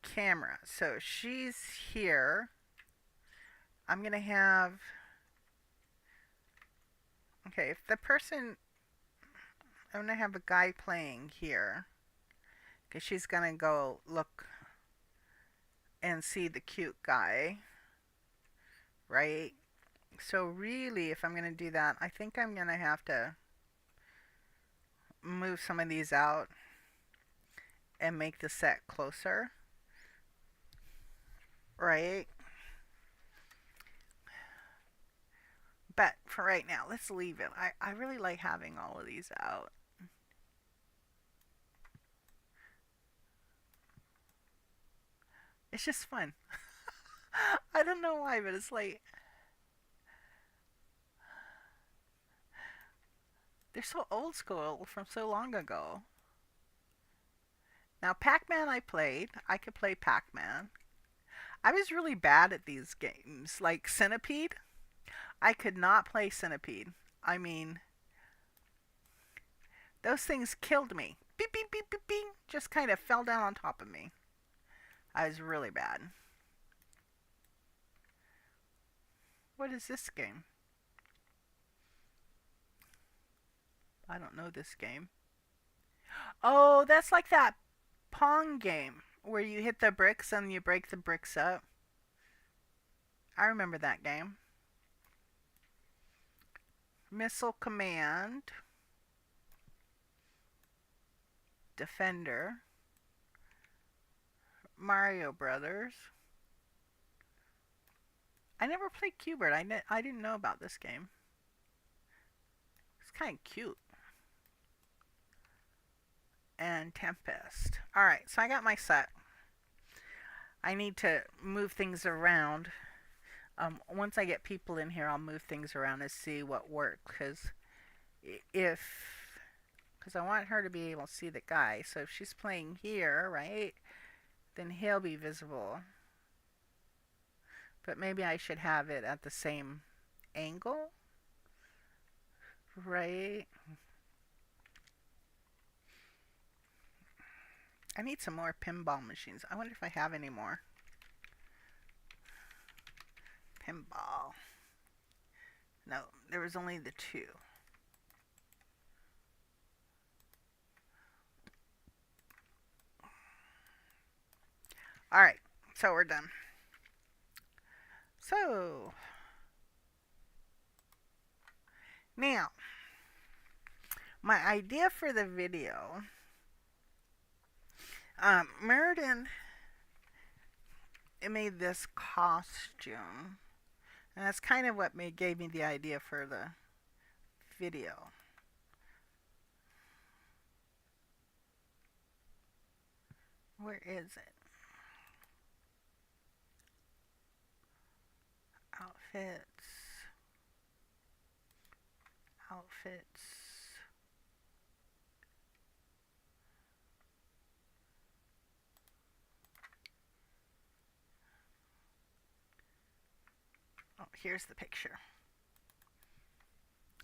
camera. So she's here. I'm going to have... Okay, if the person... I'm going to have a guy playing here. Because she's going to go look and see the cute guy. Right? So really, if I'm going to do that, I think I'm going to have to move some of these out and make the set closer. Right? But for right now, let's leave it. I really like having all of these out. It's just fun. I don't know why, but it's like they're so old school from so long ago. Now, Pac-Man I played. I could play Pac-Man. I was really bad at these games. Like Centipede, I could not play Centipede. I mean, those things killed me. Beep, beep, beep, beep, beep. Just kind of fell down on top of me. I was really bad. What is this game? I don't know this game. Oh, that's like that Pong game where you hit the bricks and you break the bricks up. I remember that game. Missile Command. Defender. Mario Brothers. I never played Q*bert. I didn't know about this game. It's kind of cute. And Tempest. Alright, so I got my set. I need to move things around. Once I get people in here, I'll move things around and see what works. Because I want her to be able to see the guy. So if she's playing here, right, then he'll be visible. But maybe I should have it at the same angle, right? I need some more pinball machines. I wonder if I have any more. Pinball. No, there was only the two. Alright, so we're done. So, now, my idea for the video, Meriden made this costume, and that's kind of what gave me the idea for the video. Where is it? Outfits. Outfits. Oh, here's the picture.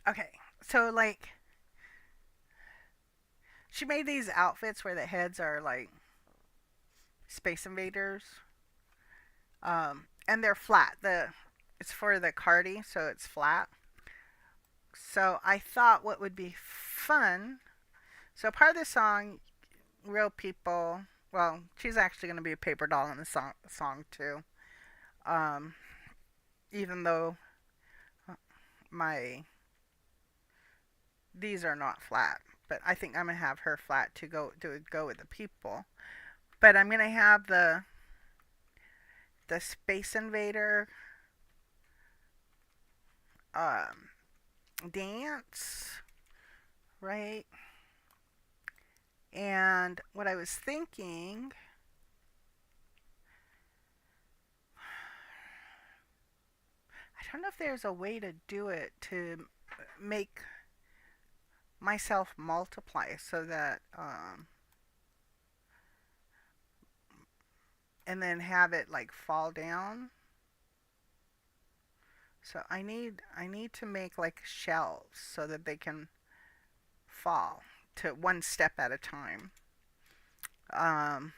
Okay, so like, she made these outfits where the heads are like Space Invaders, and they're flat. It's for the cardi, so it's flat. So I thought what would be fun. So part of the song, real people. Well, she's actually going to be a paper doll in the song too. Um, even though my these are not flat, but I think I'm gonna have her flat to go with the people. But I'm gonna have the Space Invader dance, right? And what I was thinking, I don't know if there's a way to do it to make myself multiply so that and then have it like fall down. So I need to make like shelves so that they can fall to one step at a time. Um,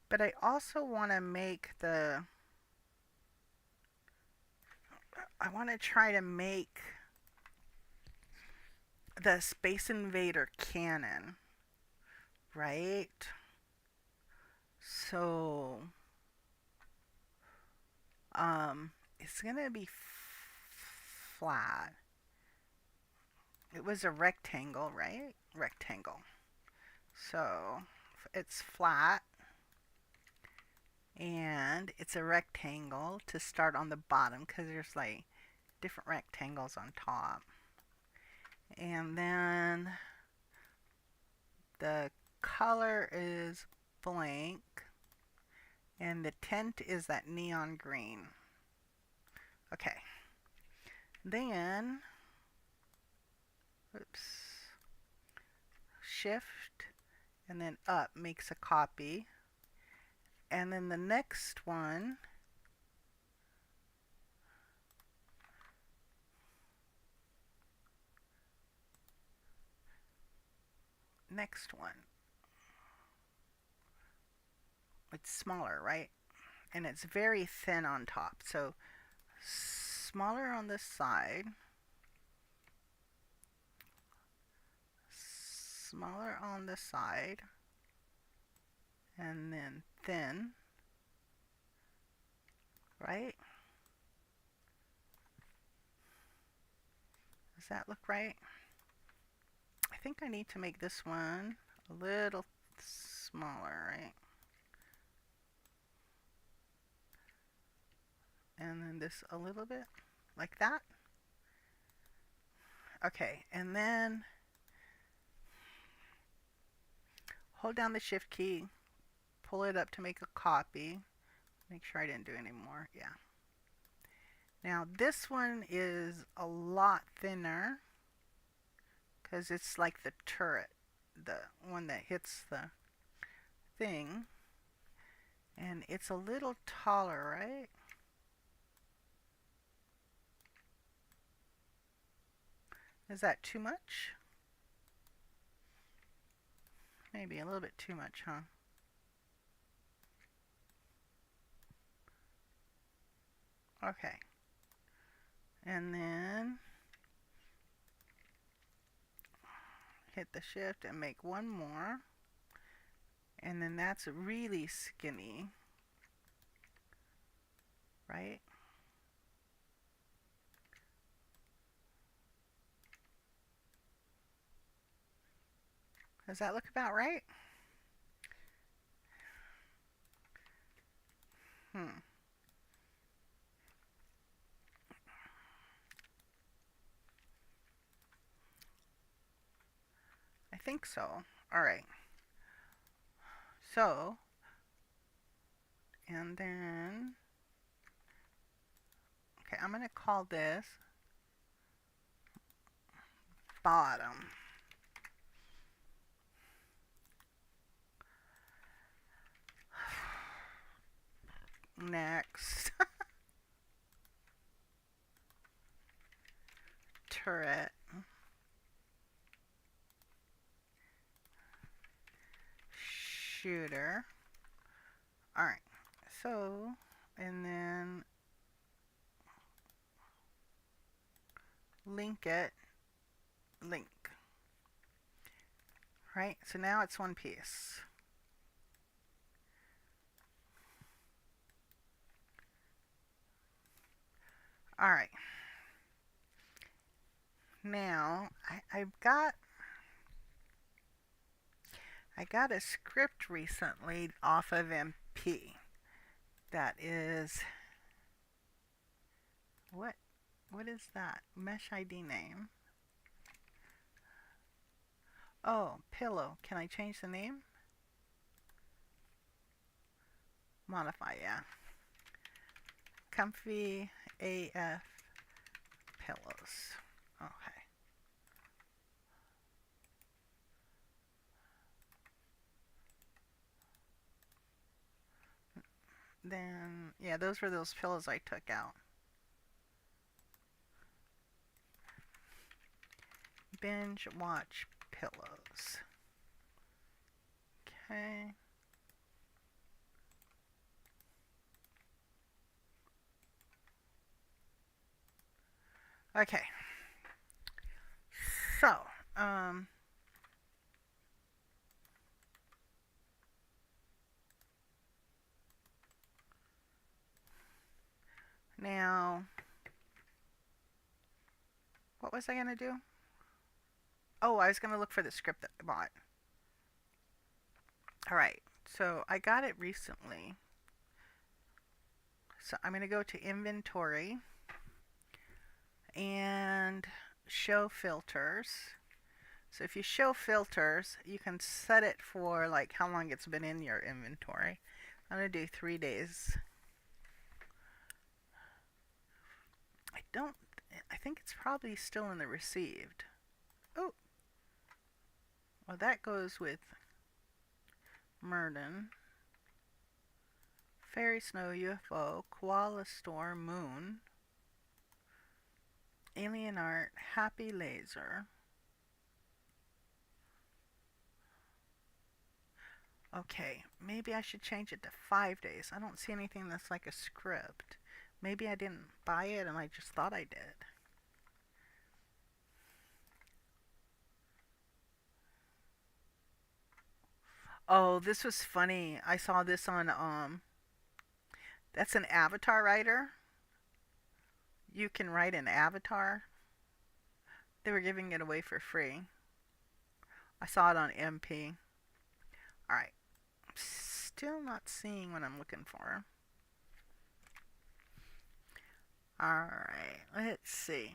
but I also want to make I want to try to make the Space Invader cannon, right? So, it's gonna be flat. It was a rectangle, right? Rectangle. So, it's flat and it's a rectangle to start on the bottom because there's like different rectangles on top. And then the color is blank and the tint is that neon green. Okay. Then, oops, shift and then up makes a copy. And then the next one it's smaller, right? And it's very thin on top. So smaller on this side, smaller on this side, and then thin, right? Does that look right? I think I need to make this one a little smaller, right? And then this a little bit, like that. Okay, and then hold down the shift key, pull it up to make a copy. Make sure I didn't do any more. Yeah. Now this one is a lot thinner because it's like the turret, the one that hits the thing. And it's a little taller, right? Is that too much? Maybe a little bit too much, huh? Okay. And then hit the shift and make one more. And then that's really skinny, right? Does that look about right? Hmm. I think so. All right. So, and then, okay, I'm going to call this bottom. Next, turret. Shooter. All right. So, and then link it. Link. Right? So now it's one piece. All right. Now, I got a script recently off of MP that is what is that? Mesh ID name. Oh, pillow. Can I change the name? Modify, yeah. Comfy AF pillows. Okay. Then, yeah, those were those pillows I took out. Binge watch pillows. Okay. Okay. So, now, what was I going to do? Oh, I was going to look for the script that I bought. Alright, so I got it recently. So I'm going to go to inventory and show filters. So if you show filters, you can set it for like how long it's been in your inventory. I'm going to do 3 days. I think it's probably still in the received. Oh, well that goes with Murden, Fairy Snow, UFO, Koala Storm, Moon, Alien Art, Happy Laser. Okay, maybe I should change it to 5 days. I don't see anything that's like a script. Maybe I didn't buy it and I just thought I did. Oh, this was funny. I saw this on that's an avatar writer. You can write an avatar. They were giving it away for free. I saw it on MP. Alright. I'm still not seeing what I'm looking for. Alright, let's see.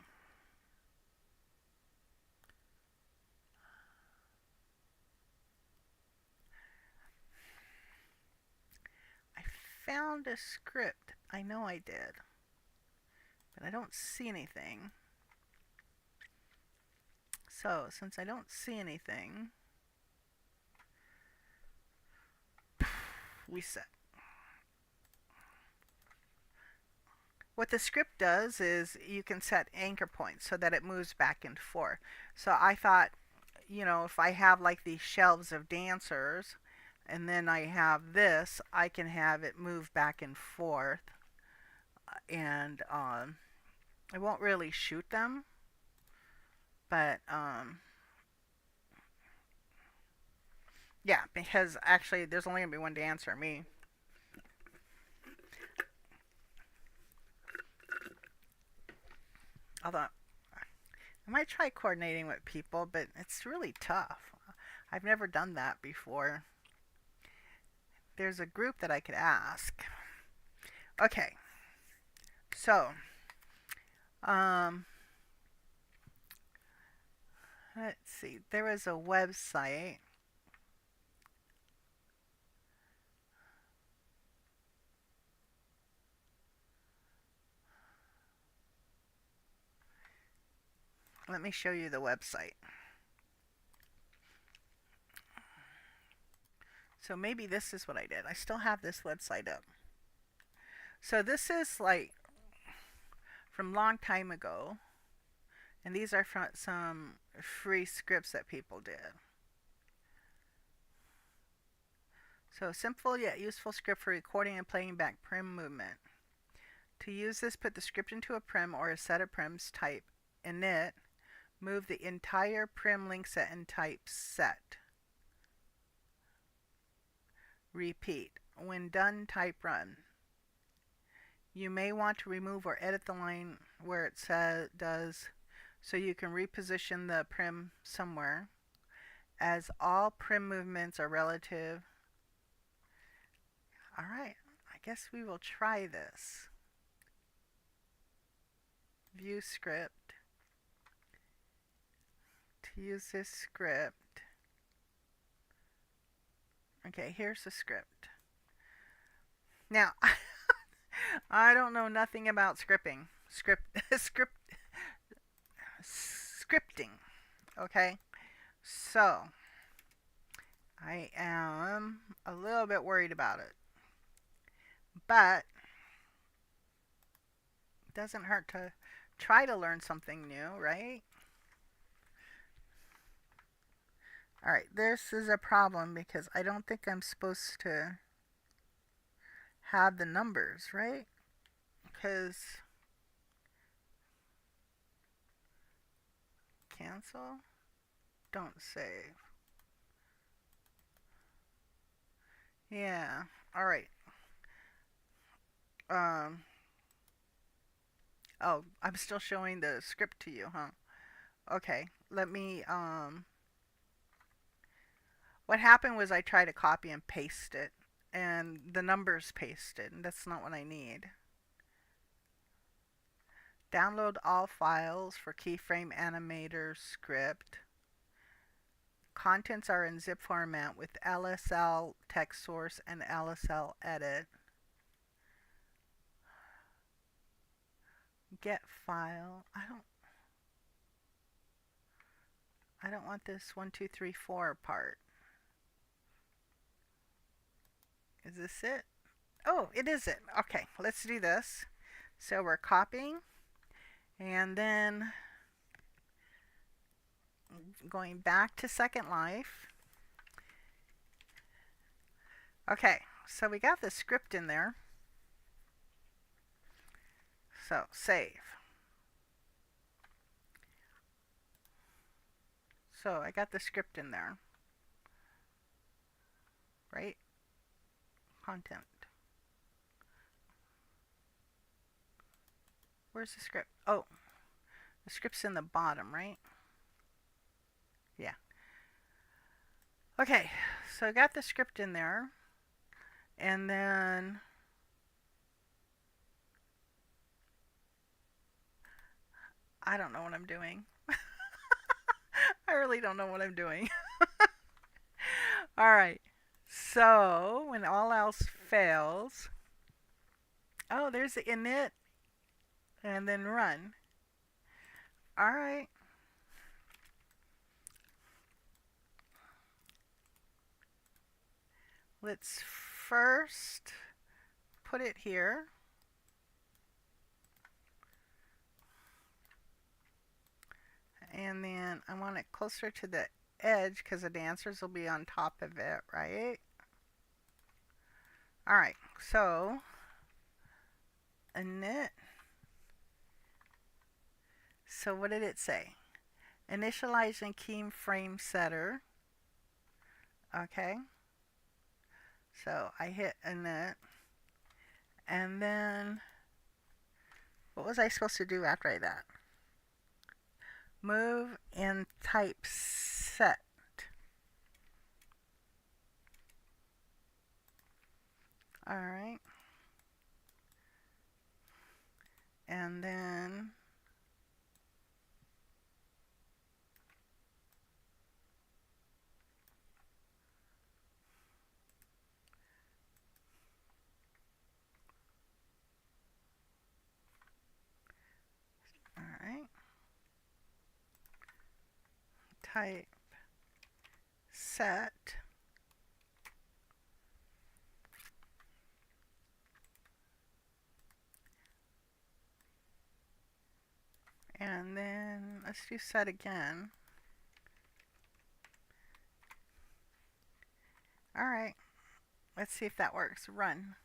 I found a script. I know I did. But I don't see anything. So, since I don't see anything, we set. What the script does is you can set anchor points so that it moves back and forth. So I thought, if I have like these shelves of dancers and then I have this, I can have it move back and forth and I won't really shoot them, but yeah, because actually there's only going to be one dancer, me. Although I might try coordinating with people, but it's really tough. I've never done that before. There's a group that I could ask. Okay, so um, let's see. There was a website. Let me show you the website. So maybe this is what I did. I still have this website up. So this is like from long time ago. And these are from some free scripts that people did. So simple yet useful script for recording and playing back prim movement. To use this, put the script into a prim or a set of prims, type init, move the entire prim link set and type set. Repeat. When done, type run. You may want to remove or edit the line where it does so you can reposition the prim somewhere. As all prim movements are relative. Alright, I guess we will try this. View script. To use this script. Okay, here's the script. Now, I don't know nothing about scripting. scripting. Okay, so I am a little bit worried about it, but it doesn't hurt to try to learn something new, right? Alright, this is a problem because I don't think I'm supposed to have the numbers, right? Because cancel, don't save. Yeah, alright. Um, oh, I'm still showing the script to you, huh? Okay, let me, what happened was I tried to copy and paste it, and the numbers pasted, and that's not what I need. Download all files for keyframe animator script. Contents are in zip format with LSL text source and LSL edit. Get file. I don't want this 1, 2, 3, 4 part. Is this it? Oh, it is it. Okay, let's do this. So we're copying and then going back to Second Life. Okay, so we got the script in there. So save. So I got the script in there, right? Content. Where's the script? Oh, the script's in the bottom, right? Yeah. Okay, so I got the script in there, and then I don't know what I'm doing. I really don't know what I'm doing. All right. So when all else fails, oh, there's the init, and then run. All right. Let's first put it here. And then I want it closer to the edge because the dancers will be on top of it, right? All right, so init. So what did it say? Initializing keyframe setter. Okay. So I hit init. And then what was I supposed to do after that? Move and type set. All right. And then all right. Type set. And then let's do set again. All right. Let's see if that works. Run.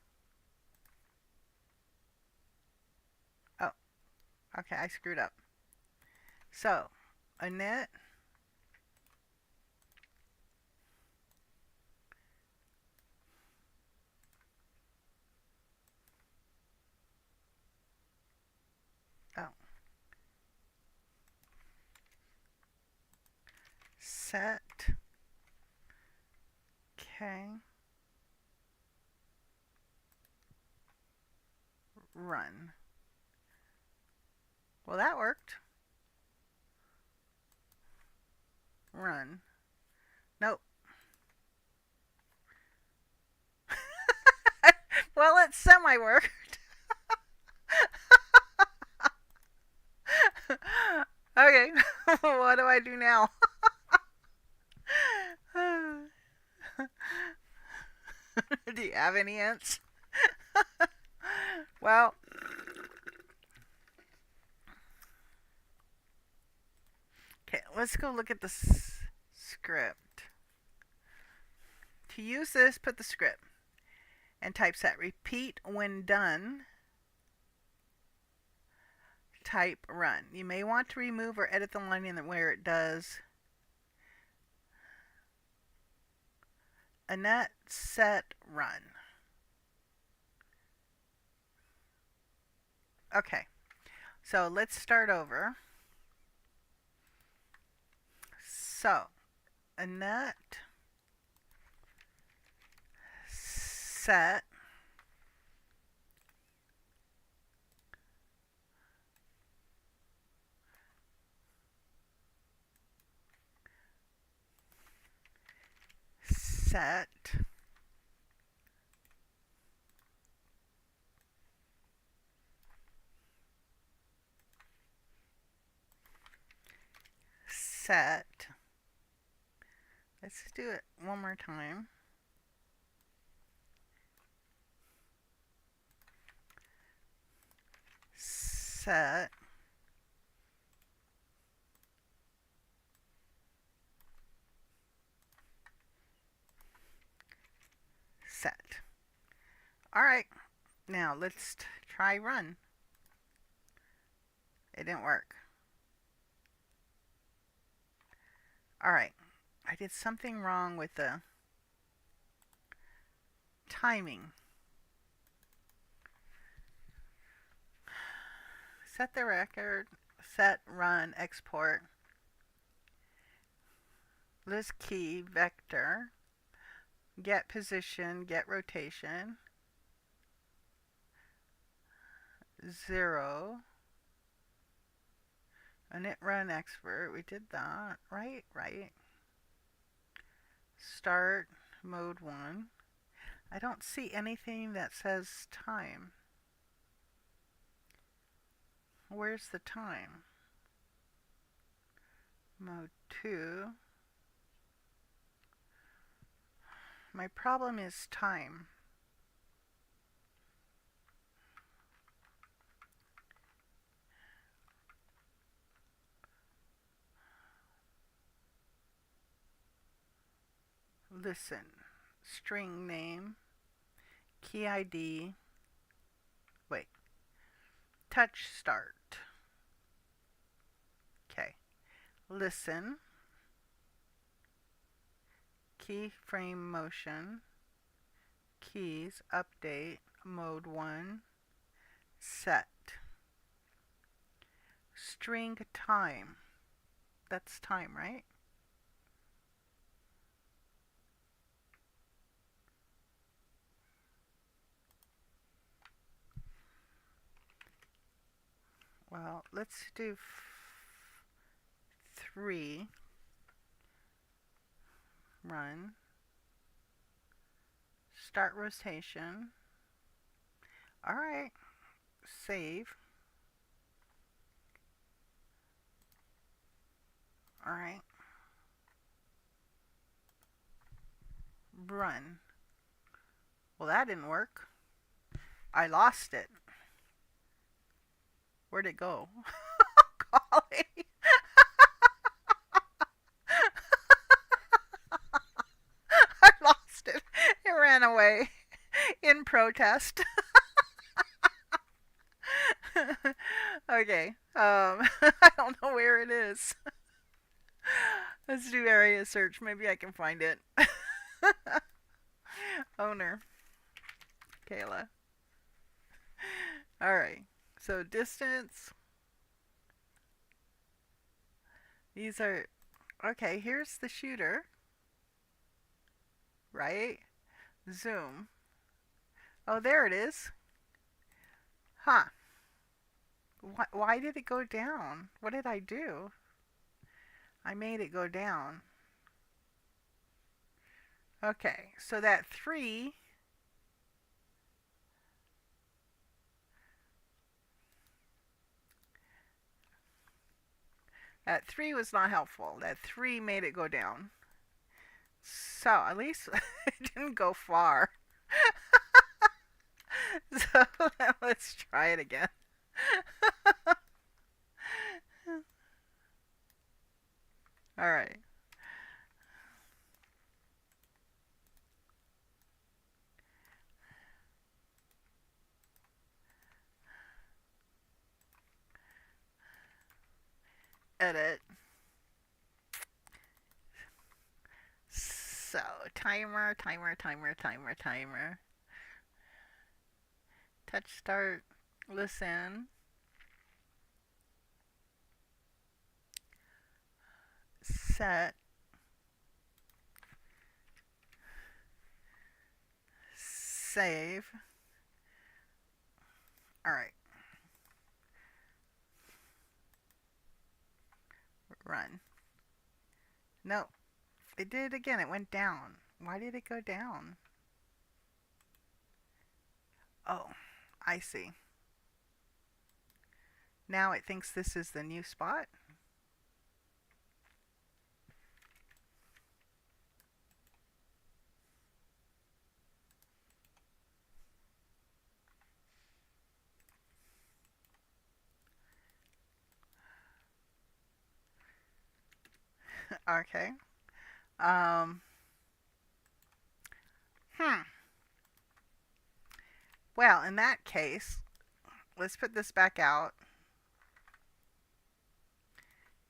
Oh, okay, I screwed up. So, init. Oh. Set. Okay. Run. Well, that worked. Run. Nope. Well, it semi-worked. Okay. Do you have any hints? Well, okay, let's go look at the script. To use this, put the script and typeset. Repeat when done. Type run. You may want to remove or edit the line in where it does. Annette set run. Okay, so let's start over. So, Annette set set set. Let's do it one more time. Set set. All right, now let's try run. It didn't work. All right, I did something wrong with the timing. Set the record, set, run, export, list key, vector, get position, get rotation, 0, init run expert, we did that, right, start, mode 1, I don't see anything that says time. Where's the time? Mode 2. My problem is time. Listen. String name. Key ID. Wait. Touch start. Okay. Listen. Keyframe motion. Keys. Update. Mode 1. Set. String time. That's time, right? Well, let's do 3. Run. Start rotation. Alright. Save. Alright. Run. Well, that didn't work. I lost it. Where'd it go? Golly. I lost it. It ran away in protest. Okay. I don't know where it is. Let's do area search. Maybe I can find it. Owner. Kayla. Alright. So distance. These are... Okay, here's the shooter. Right? Zoom. Oh, there it is. Huh. Why did it go down? What did I do? I made it go down. Okay, so that 3... That 3 was not helpful. That 3 made it go down. So, at least it didn't go far. So let's try it again. All right. Edit. So, timer. Touch start. Listen. Set. Save. All right. Run. No. It did it again. It went down. Why did it go down? Oh, I see. Now it thinks this is the new spot. Okay. Um, hmm. Well, in that case, let's put this back out.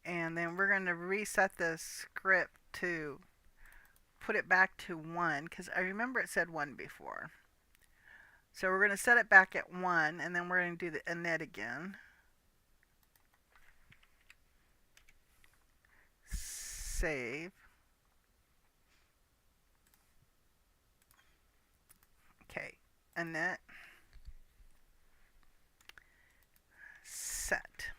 And then we're going to reset the script to put it back to 1 because I remember it said 1 before. So we're going to set it back at 1 and then we're going to do the init again. Save. Okay, init. Set.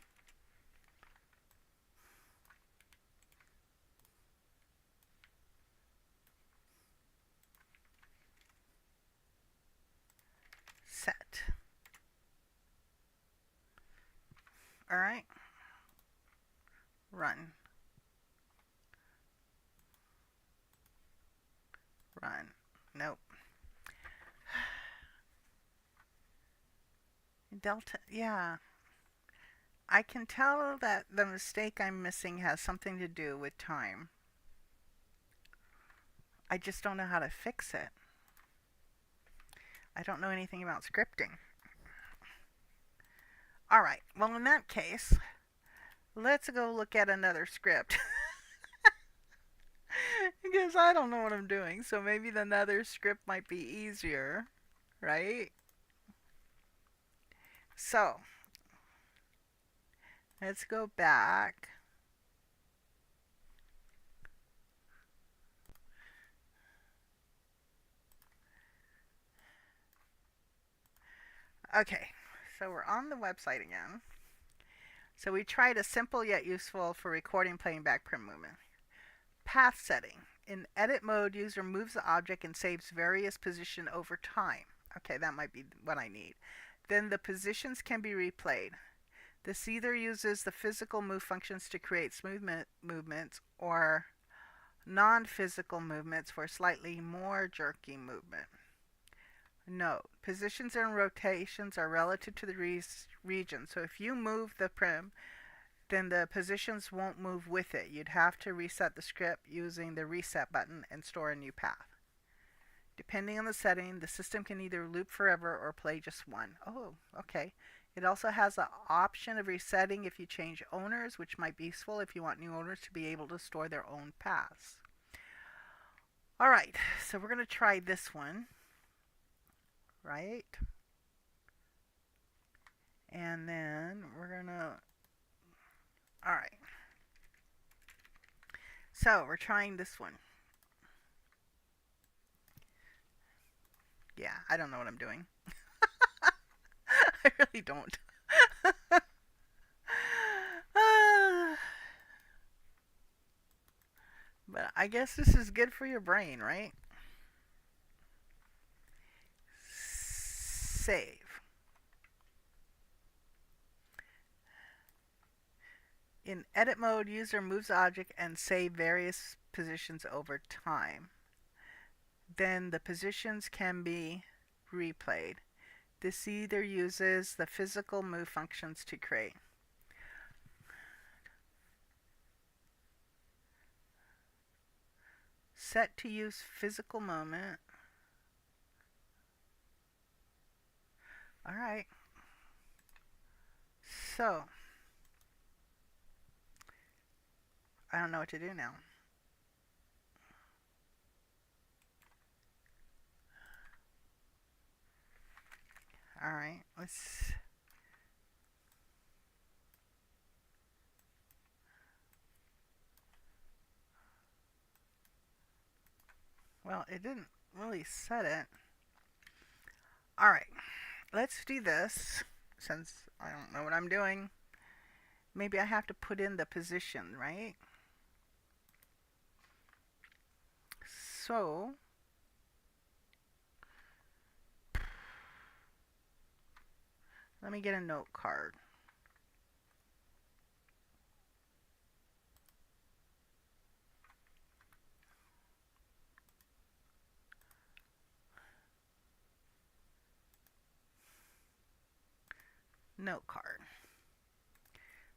Set. All right. Run. Run. Nope. Delta. Yeah. I can tell that the mistake I'm missing has something to do with time. I just don't know how to fix it. I don't know anything about scripting. All right. Well, in that case, let's go look at another script. Because I don't know what I'm doing. So maybe the another script might be easier, right? So, let's go back. Okay, so we're on the website again. So we tried a simple yet useful for recording playing back prim movement. Path setting. In edit mode, user moves the object and saves various position over time. Okay, that might be what I need. Then the positions can be replayed. This either uses the physical move functions to create smooth movements or non-physical movements for slightly more jerky movement. Note, positions and rotations are relative to the region, so if you move the prim, then the positions won't move with it. You'd have to reset the script using the reset button and store a new path. Depending on the setting, the system can either loop forever or play just one. Oh, okay. It also has the option of resetting if you change owners, which might be useful if you want new owners to be able to store their own paths. All right, so we're going to try this one. Right? And then we're gonna, all right. So we're trying this one. Yeah, I don't know what I'm doing. I really don't. But I guess this is good for your brain, right? Save. In edit mode, user moves the object and save various positions over time. Then the positions can be replayed. This either uses the physical move functions to create. Set to use physical moment. Alright. So, I don't know what to do now. Alright, let's... Well, it didn't really set it. Alright, let's do this. Since I don't know what I'm doing, maybe I have to put in the position, right? So, let me get a note card. Note card.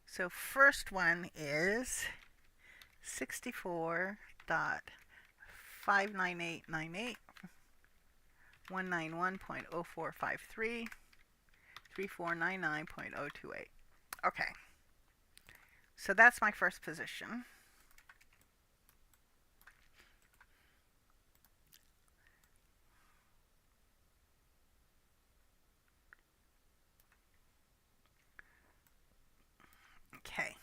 So first one is 64.59898 191.0453 3499.028. Okay. So that's my first position. Okay.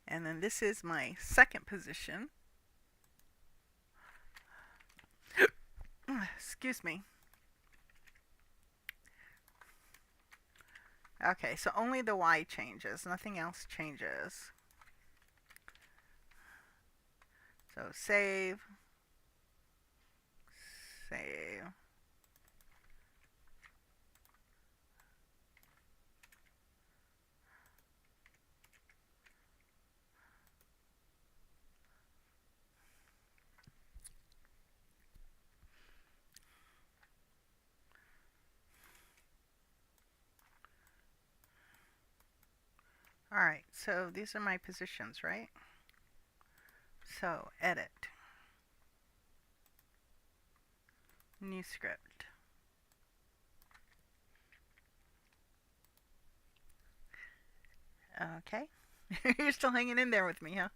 And then this is my second position. Excuse me. Okay, so only the Y changes. Nothing else changes. So save. Save. Alright, so these are my positions, right? So edit. New script. Okay. You're still hanging in there with me, huh?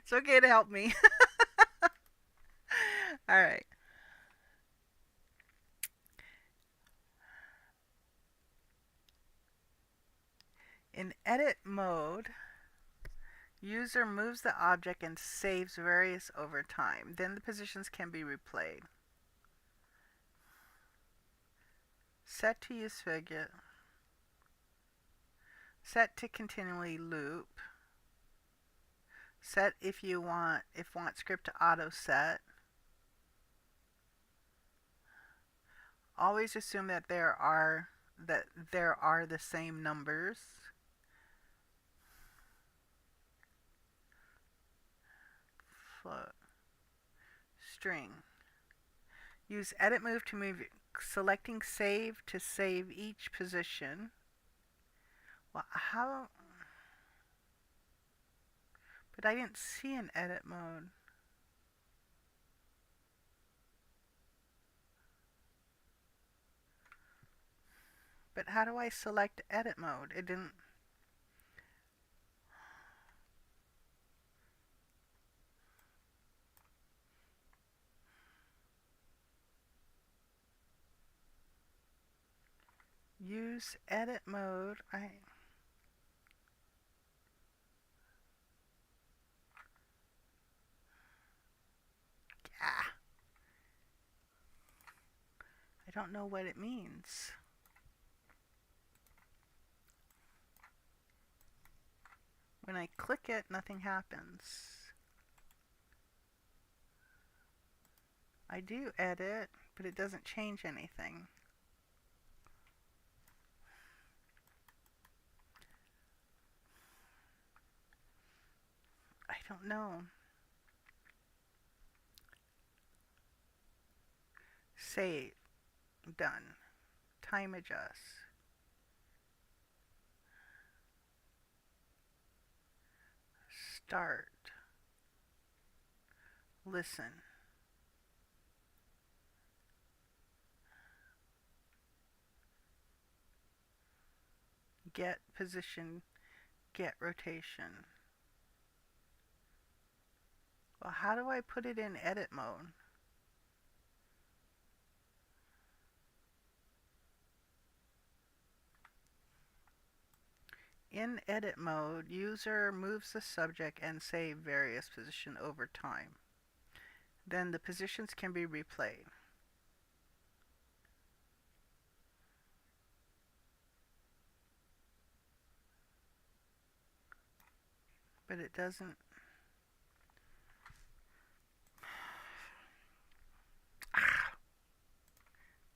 It's okay to help me. Alright. In edit mode, user moves the object and saves various over time. Then the positions can be replayed. Set to use figure. Set to continually loop. Set if want script to auto set. Always assume that there are the same numbers. Float. String. Use edit move to move, selecting save to save each position. Well, how? But I didn't see an edit mode. But how do I select edit mode? It didn't. Use edit mode. I don't know what it means. When I click it, nothing happens. I do edit, but it doesn't change anything. I don't know. Save. Done. Time adjust. Start. Listen. Get position. Get rotation. Well, how do I put it in edit mode? In edit mode, user moves the subject and save various position over time. Then the positions can be replayed. But it doesn't.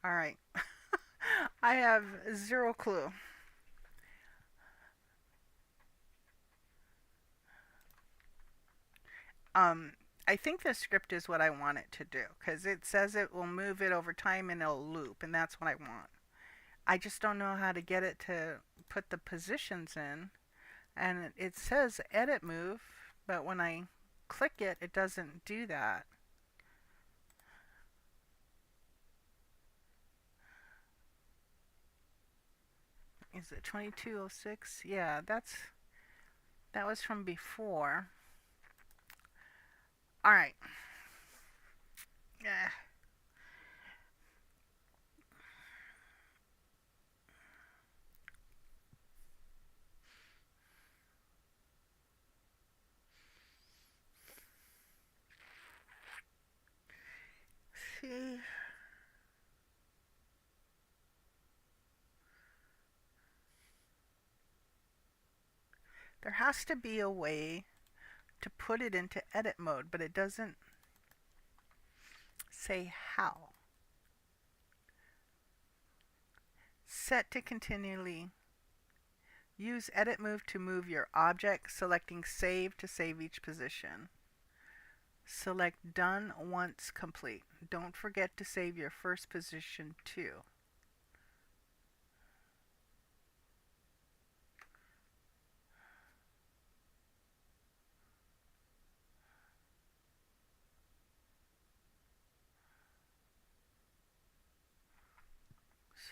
All right. I have zero clue. I think the script is what I want it to do because it says it will move it over time and it'll loop, and that's what I want. I just don't know how to get it to put the positions in, and it says edit move, but when I click it, it doesn't do that. Is it 2206? Yeah, that was from before. All right. Yeah. See. There has to be a way to put it into edit mode, but it doesn't say how. Set to continually. Use edit move to move your object, selecting save to save each position. Select done once complete. Don't forget to save your first position too.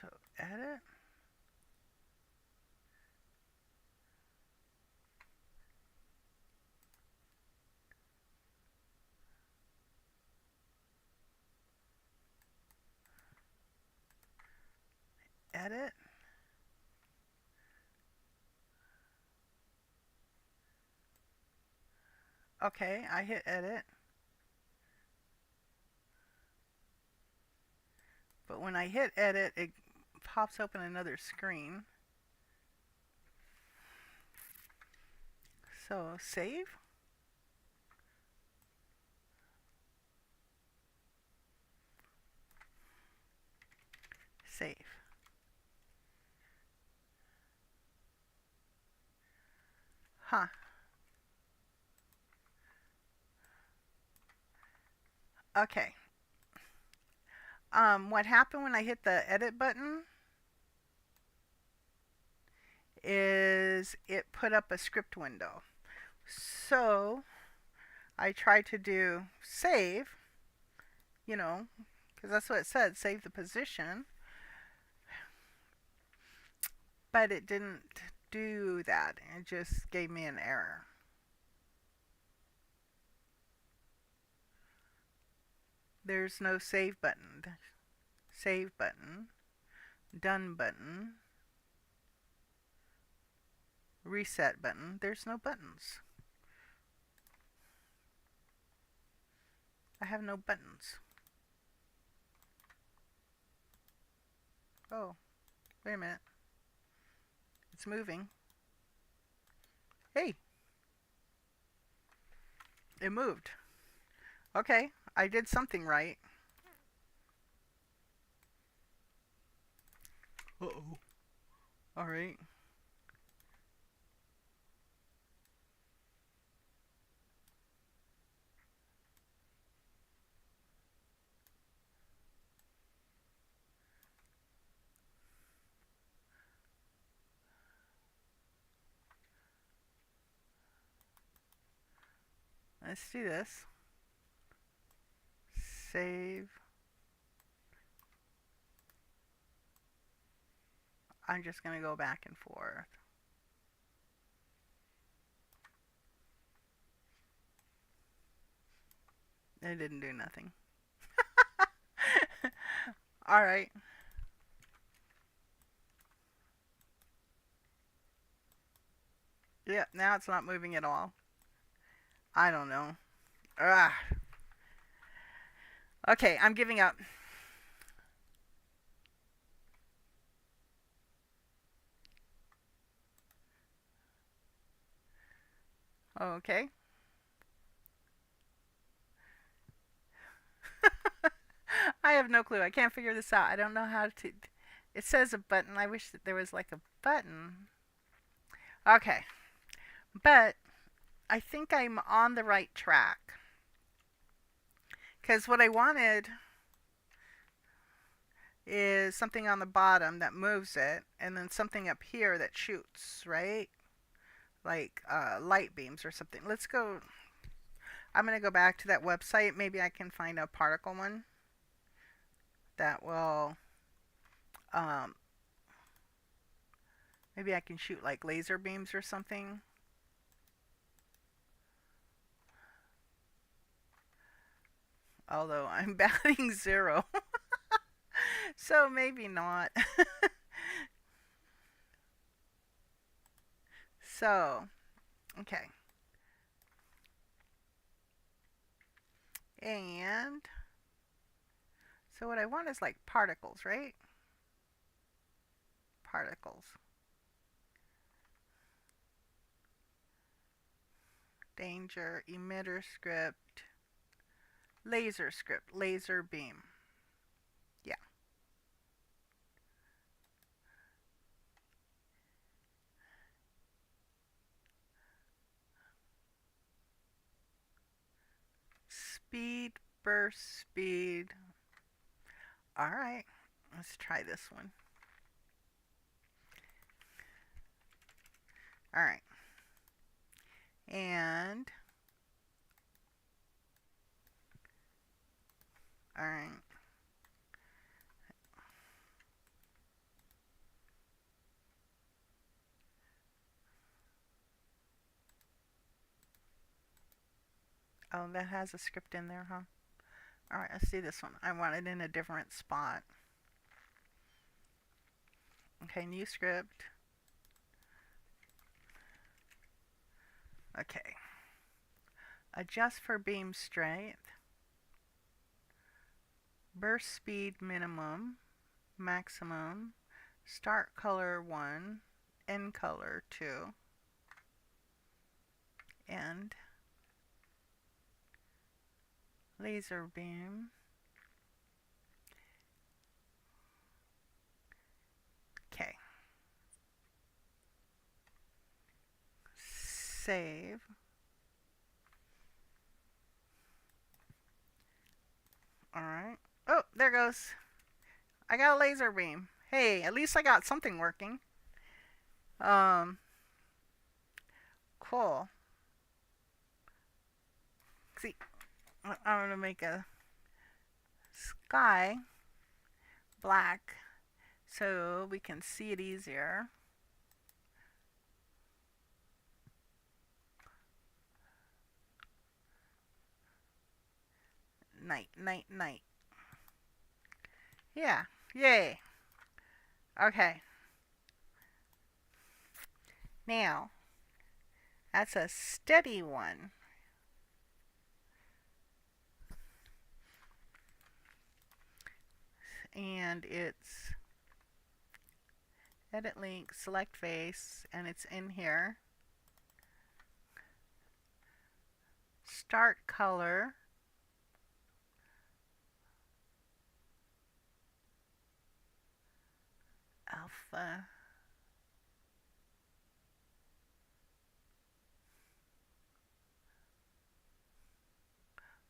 So edit. Edit. Okay, I hit edit. But when I hit edit, it pops open another screen. So save. Save. Huh. Okay. What happened when I hit the edit button is it put up a script window. So I tried to do save, because that's what it said, save the position. But it didn't do that. It just gave me an error. There's no save button. Save button. Done button. Reset button. There's no buttons. I have no buttons. Oh, wait a minute. It's moving. Hey! It moved. Okay, I did something right. Uh-oh. Alright. Let's do this. Save. I'm just going to go back and forth. It didn't do nothing. All right. Yeah, now it's not moving at all. I don't know. Ah. Okay, I'm giving up. Okay. I have no clue. I can't figure this out. I don't know how to. It says a button. I wish that there was like a button. Okay. But I think I'm on the right track. Because what I wanted is something on the bottom that moves it, and then something up here that shoots, right? Like light beams or something. Let's go. I'm going to go back to that website. Maybe I can find a particle one that will. Um, maybe I can shoot like laser beams or something. Although I'm batting 0. So maybe not. So, okay. And so what I want is like particles, right? Particles. Danger, emitter script, laser script, laser beam. Yeah. Speed, burst speed. All right. Let's try this one. All right. And all right. Oh, that has a script in there, huh? All right, let's see this one. I want it in a different spot. Okay, new script. Okay. Adjust for beam strength. Burst speed minimum. Maximum. Start color 1. End color 2. End. Laser beam. Okay. Save. Alright. Oh, there goes. I got a laser beam. Hey, at least I got something working. Cool. See, I'm gonna make a sky black so we can see it easier. Night, night, night. Yeah, yay. Okay. Now, that's a steady one. And it's edit link, select face, and it's in here. Start color. Alpha.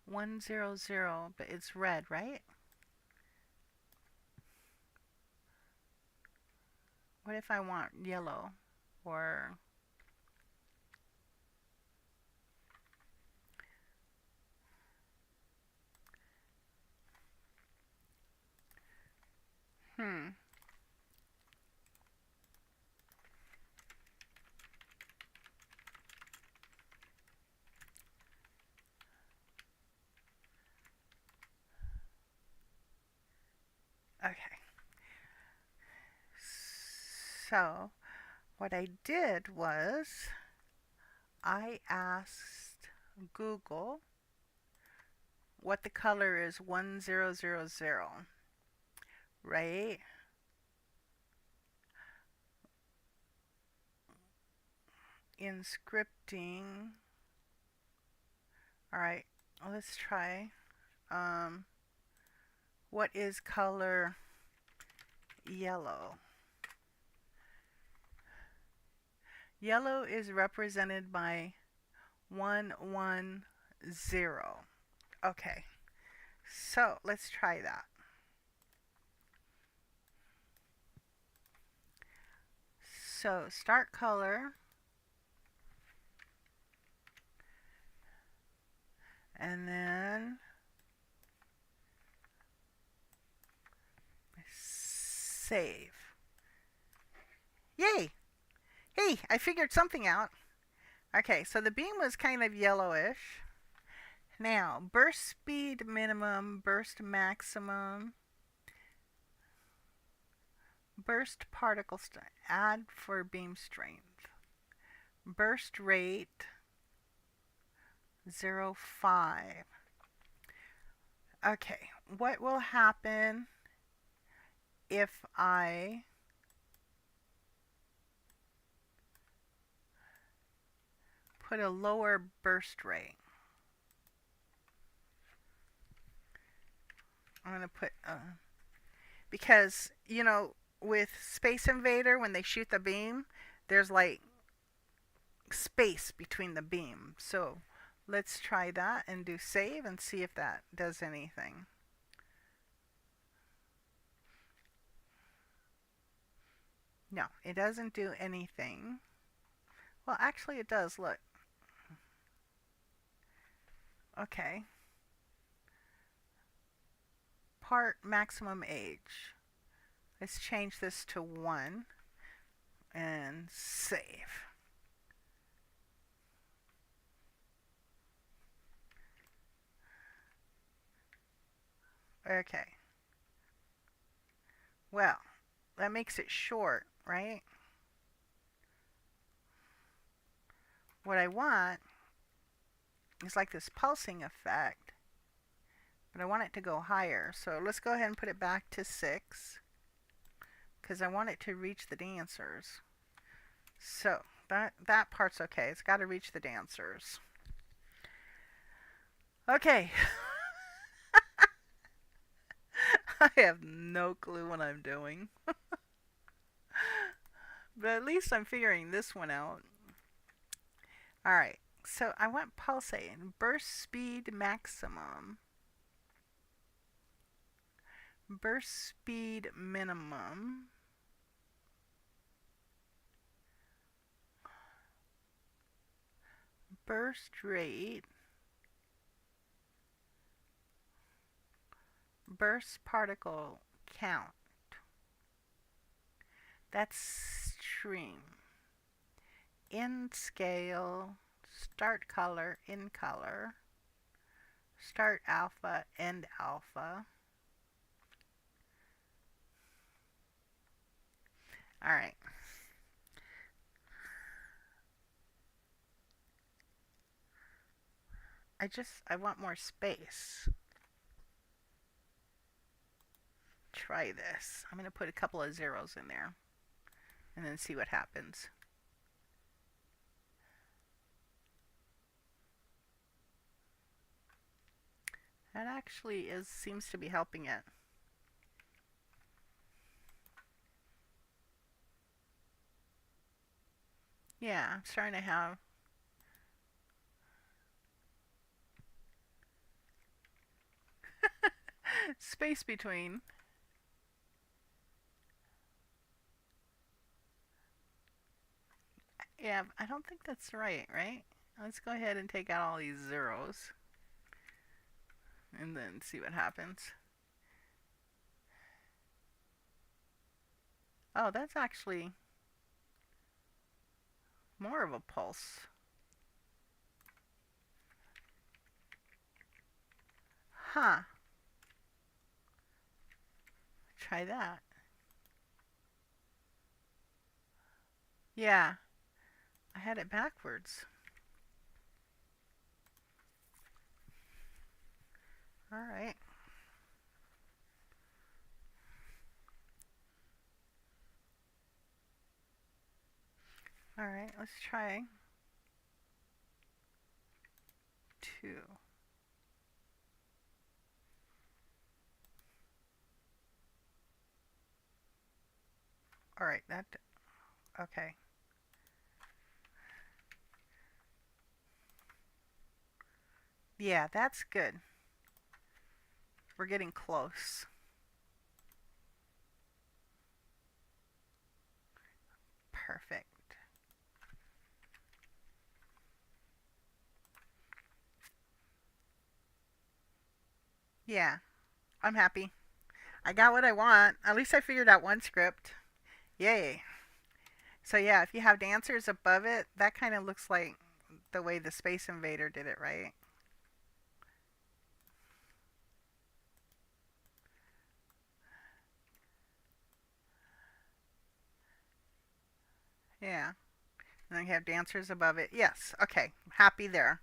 One zero zero, but it's red, right? What if I want yellow or Hmm. Okay. So, what I did was I asked Google what the color is 1000, right? In scripting. All right, let's try. Um, what is color yellow? Yellow is represented by 110. Okay, so let's try that. So start color, and then save. Yay! Hey, I figured something out. Okay, so the beam was kind of yellowish. Now, burst speed minimum, burst maximum, burst particle add for beam strength, burst rate 0.5. Okay, what will happen if I put a lower burst rate? I'm going to put, because, you know, with Space Invader, when they shoot the beam, there's like space between the beam. So let's try that and do save and see if that does anything. No, it doesn't do anything. Well, actually it does, look. Okay. Part maximum age. Let's change this to 1 and save. Okay. Well, that makes it short, right? What I want is like this pulsing effect, but I want it to go higher. So let's go ahead and put it back to 6 because I want it to reach the dancers. So that part's okay. It's got to reach the dancers. Okay. I have no clue what I'm doing. But at least I'm figuring this one out. Alright, so I want pulsating. Burst speed maximum. Burst speed minimum. Burst rate. Burst particle count. That's stream. In scale. Start color. In color. Start alpha. End alpha. Alright. I want more space. Try this. I'm going to put a couple of zeros in there and then see what happens. That actually seems to be helping it. Yeah, I'm starting to have space between. Yeah, I don't think that's right, right? Let's go ahead and take out all these zeros and then see what happens. Oh, that's actually more of a pulse. Huh. Try that. Yeah, I had it backwards. All right. All right, let's try 2. All right, that okay. Yeah, that's good. We're getting close. Perfect. Yeah, I'm happy. I got what I want. At least I figured out one script. Yay. So yeah, if you have dancers above it, that kind of looks like the way the Space Invader did it, right? Yeah. And then you have dancers above it. Yes. Okay. Happy there.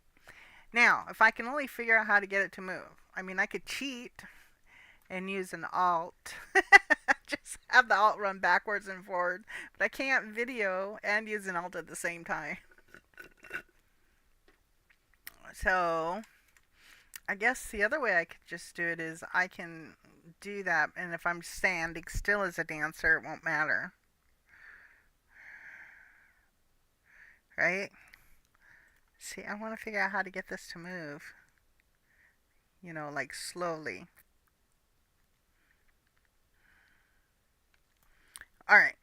Now, if I can only figure out how to get it to move. I mean, I could cheat and use an alt. Just have the alt run backwards and forward. But I can't video and use an alt at the same time. So, I guess the other way I could just do it is I can do that, and if I'm standing still as a dancer, it won't matter. Right? See, I want to figure out how to get this to move. You know, like slowly. Alright.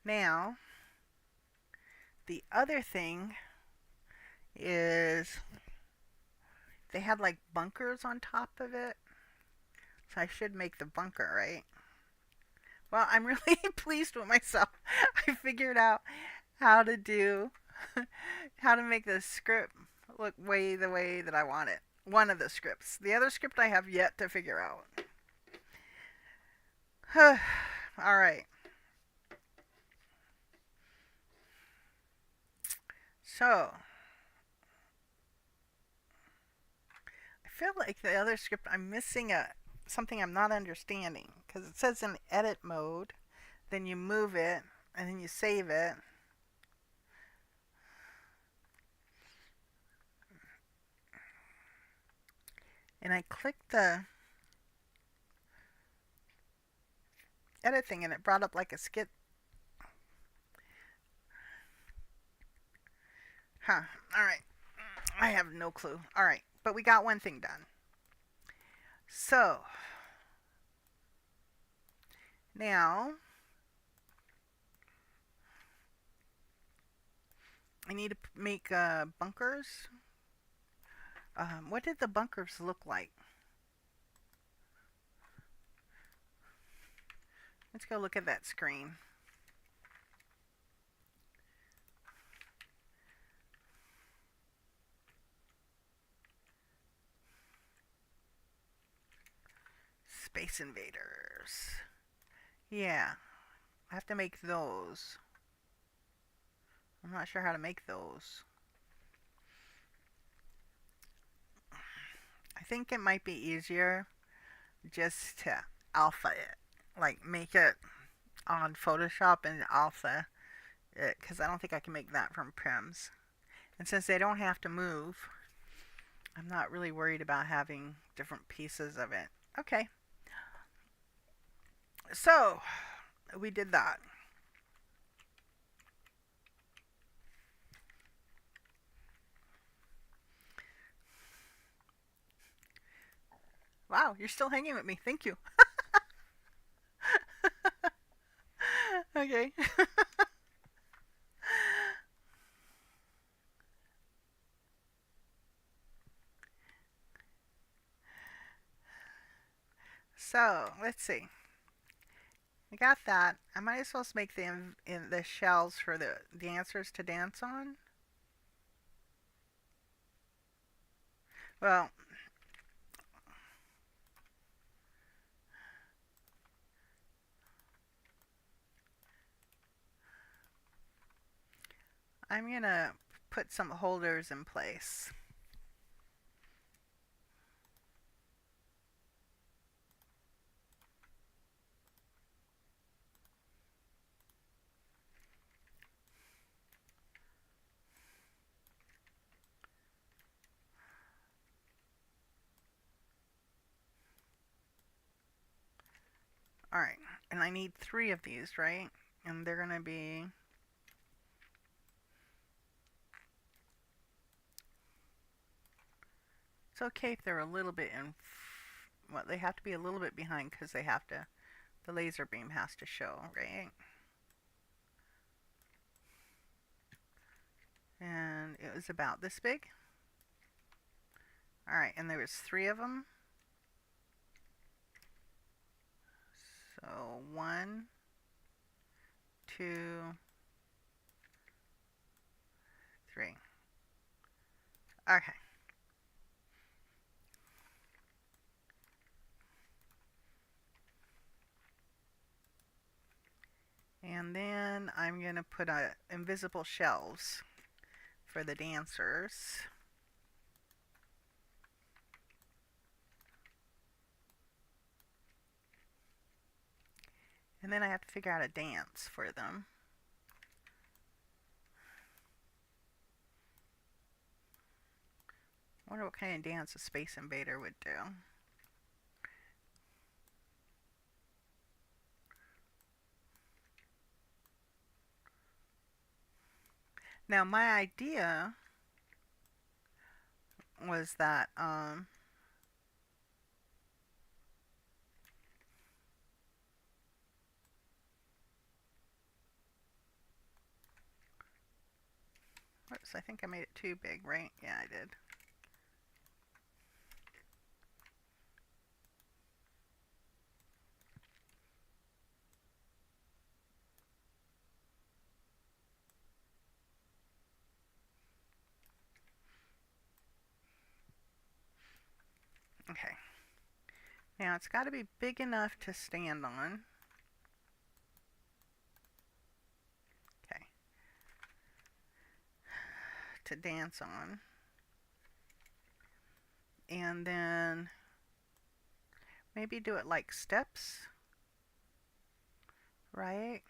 Now, the other thing is they had like bunkers on top of it. So I should make the bunker, right? Well, I'm really pleased with myself. I figured out how to do, how to make the script look the way that I want it. One of the scripts. The other script I have yet to figure out. All right. So, I feel like the other script I'm missing something I'm not understanding because it says in edit mode, then you move it and then you save it. And I clicked the edit thing and it brought up like a skit. Huh. All right. I have no clue. All right. But we got one thing done. So, now I need to make bunkers. What did the bunkers look like? Let's go look at that screen. Space Invaders. Yeah, I have to make those. I'm not sure how to make those. I think it might be easier just to alpha it. Like make it on Photoshop and alpha it. Because I don't think I can make that from Prims. And since they don't have to move, I'm not really worried about having different pieces of it. Okay. So, we did that. Wow, you're still hanging with me. Thank you. Okay. So, let's see. I got that. I might as well make the shells for the dancers to dance on. Well, I'm gonna put some holders in place. Alright, and I need 3 of these, right? And they're gonna be... It's okay if they're a little bit in... Well, they have to be a little bit behind because they have to... The laser beam has to show, right? And it was about this big. Alright, and there was 3 of them. So 1, 2, 3. Okay. And then I'm going to put invisible shelves for the dancers. And then I have to figure out a dance for them. I wonder what kind of dance a Space Invader would do. Now my idea was that whoops, I think I made it too big, right? Yeah, I did. Okay. Now it's got to be big enough to stand on. Okay. To dance on. And then maybe do it like steps, right?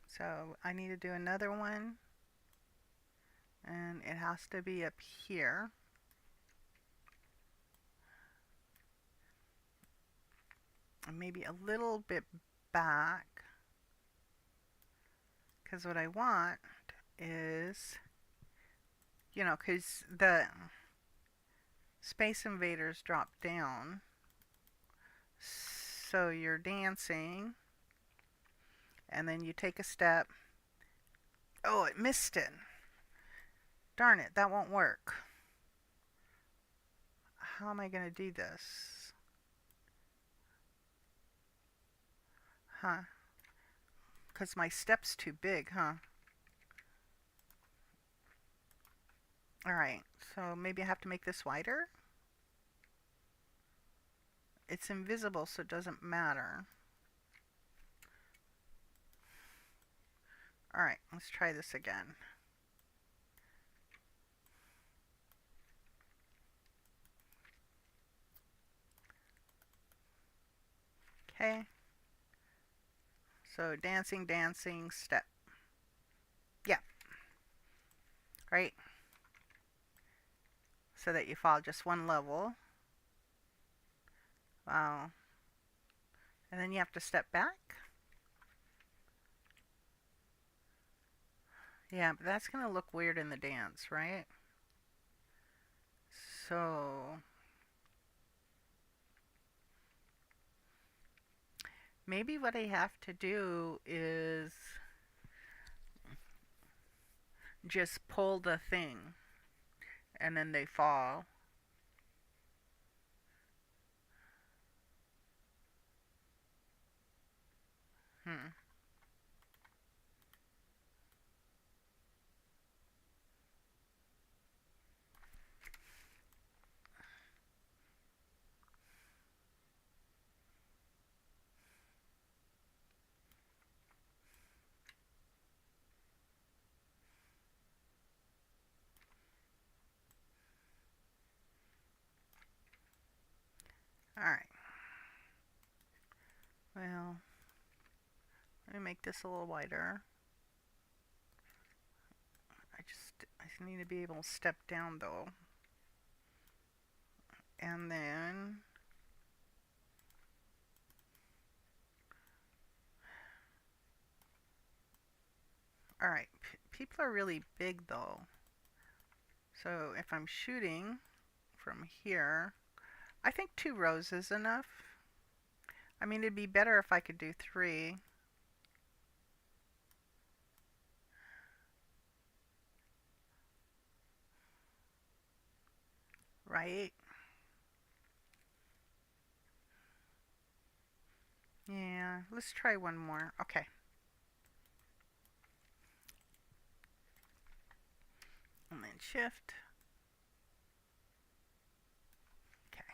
So I need to do another one, and it has to be up here. And maybe a little bit back, because what I want is, you know, because the Space Invaders drop down, so you're dancing, and then you take a step. Oh, it missed it. Darn it, that won't work. How am I going to do this? Huh? Because my step's too big, huh? Alright, so maybe I have to make this wider? It's invisible, so it doesn't matter. Alright, let's try this again. Okay. So dancing, dancing, step. Yeah. Right? So that you fall just one level. Wow. And then you have to step back. Yeah, but that's going to look weird in the dance, right? So maybe what I have to do is just pull the thing and then they fall. Hmm. All right. Well, let me make this a little wider. I need to be able to step down though. And then all right, people are really big though. So if I'm shooting from here, I think 2 rows is enough. I mean, it'd be better if I could do 3. Right? Yeah, let's try one more. Okay. And then shift. Okay.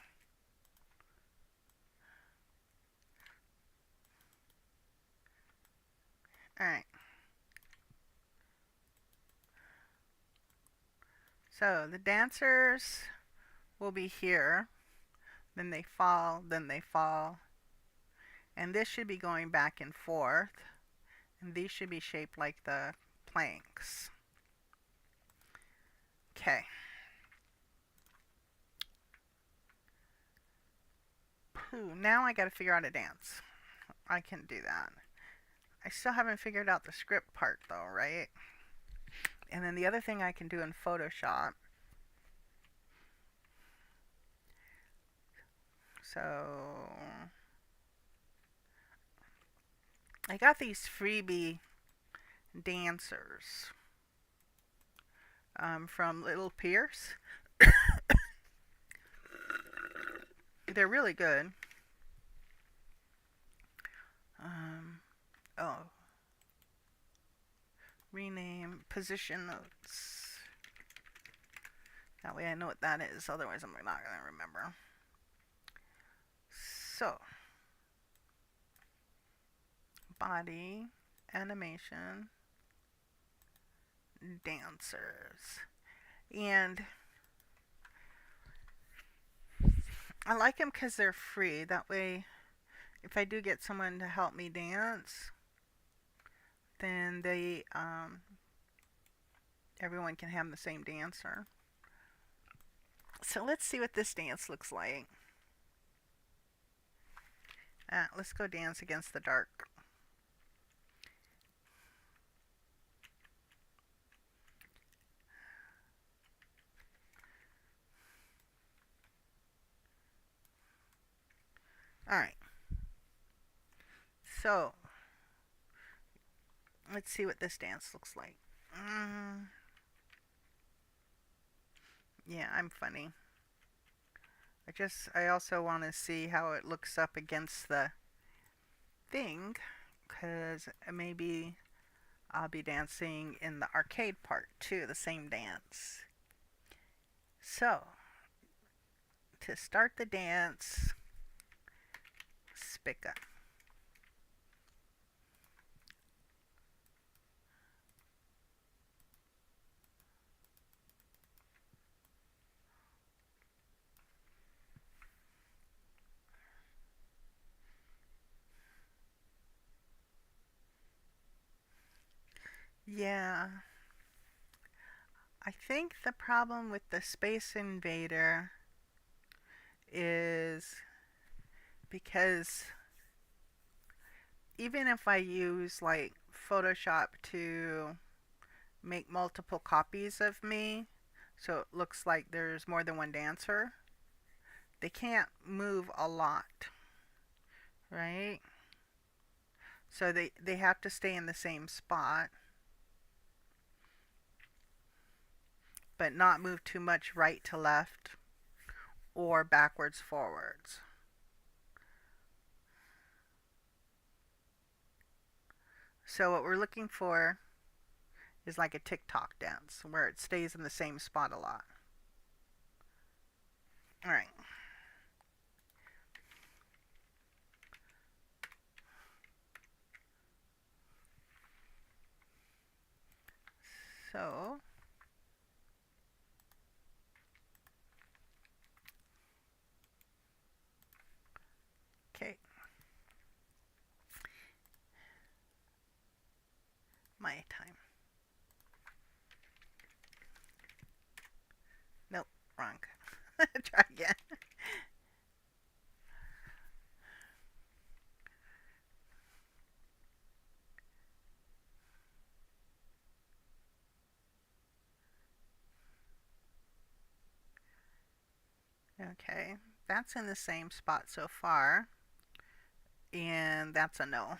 All right. So the dancers will be here. Then they fall, then they fall. And this should be going back and forth. And these should be shaped like the planks. Okay. Now I got to figure out a dance. I can do that. I still haven't figured out the script part though, right? And then the other thing I can do in Photoshop. So I got these freebie dancers from Little Pierce. They're really good. Oh, rename position notes. That way I know what that is. Otherwise, I'm not going to remember. So, body, animation, dancers. And I like them because they're free. That way, if I do get someone to help me dance, then everyone can have the same dancer. So let's see what this dance looks like. Let's go dance against the dark. Alright. So, let's see what this dance looks like. Yeah, I'm funny. I also want to see how it looks up against the thing, because maybe I'll be dancing in the arcade part too, the same dance. So, to start the dance, spica. Yeah, I think the problem with the Space Invader is because even if I use like Photoshop to make multiple copies of me, so it looks like there's more than one dancer, they can't move a lot, right? So they have to stay in the same spot, but not move too much right to left or backwards forwards. So what we're looking for is like a TikTok dance where it stays in the same spot a lot. All right. So, okay. My time. Nope, wrong. Try again. Okay, that's in the same spot so far, and that's a no,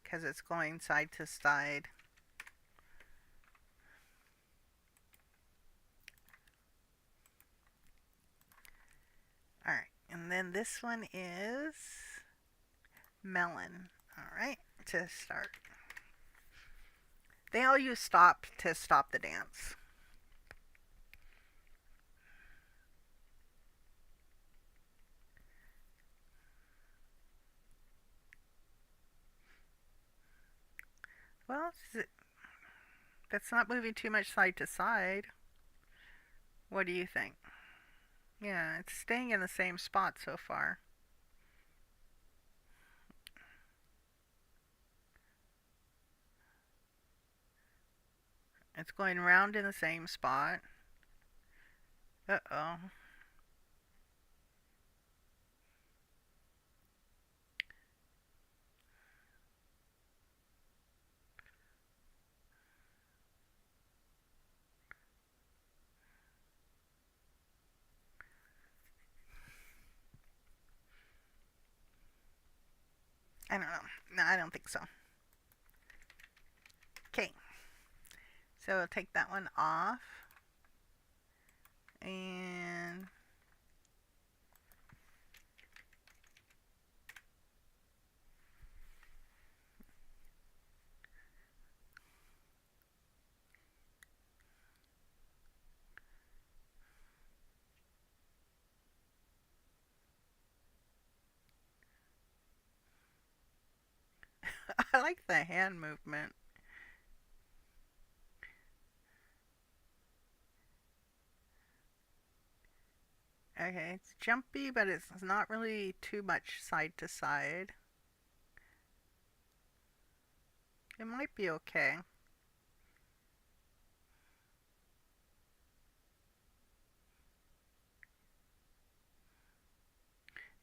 because it's going side to side. Alright, and then this one is melon. Alright, to start. They all use stop to stop the dance. Well, that's not moving too much side to side. What do you think? Yeah, it's staying in the same spot so far. It's going round in the same spot. Uh-oh. I don't know. No, I don't think so. Okay. So we'll take that one off. And I like the hand movement. Okay, it's jumpy, but it's not really too much side to side. It might be okay.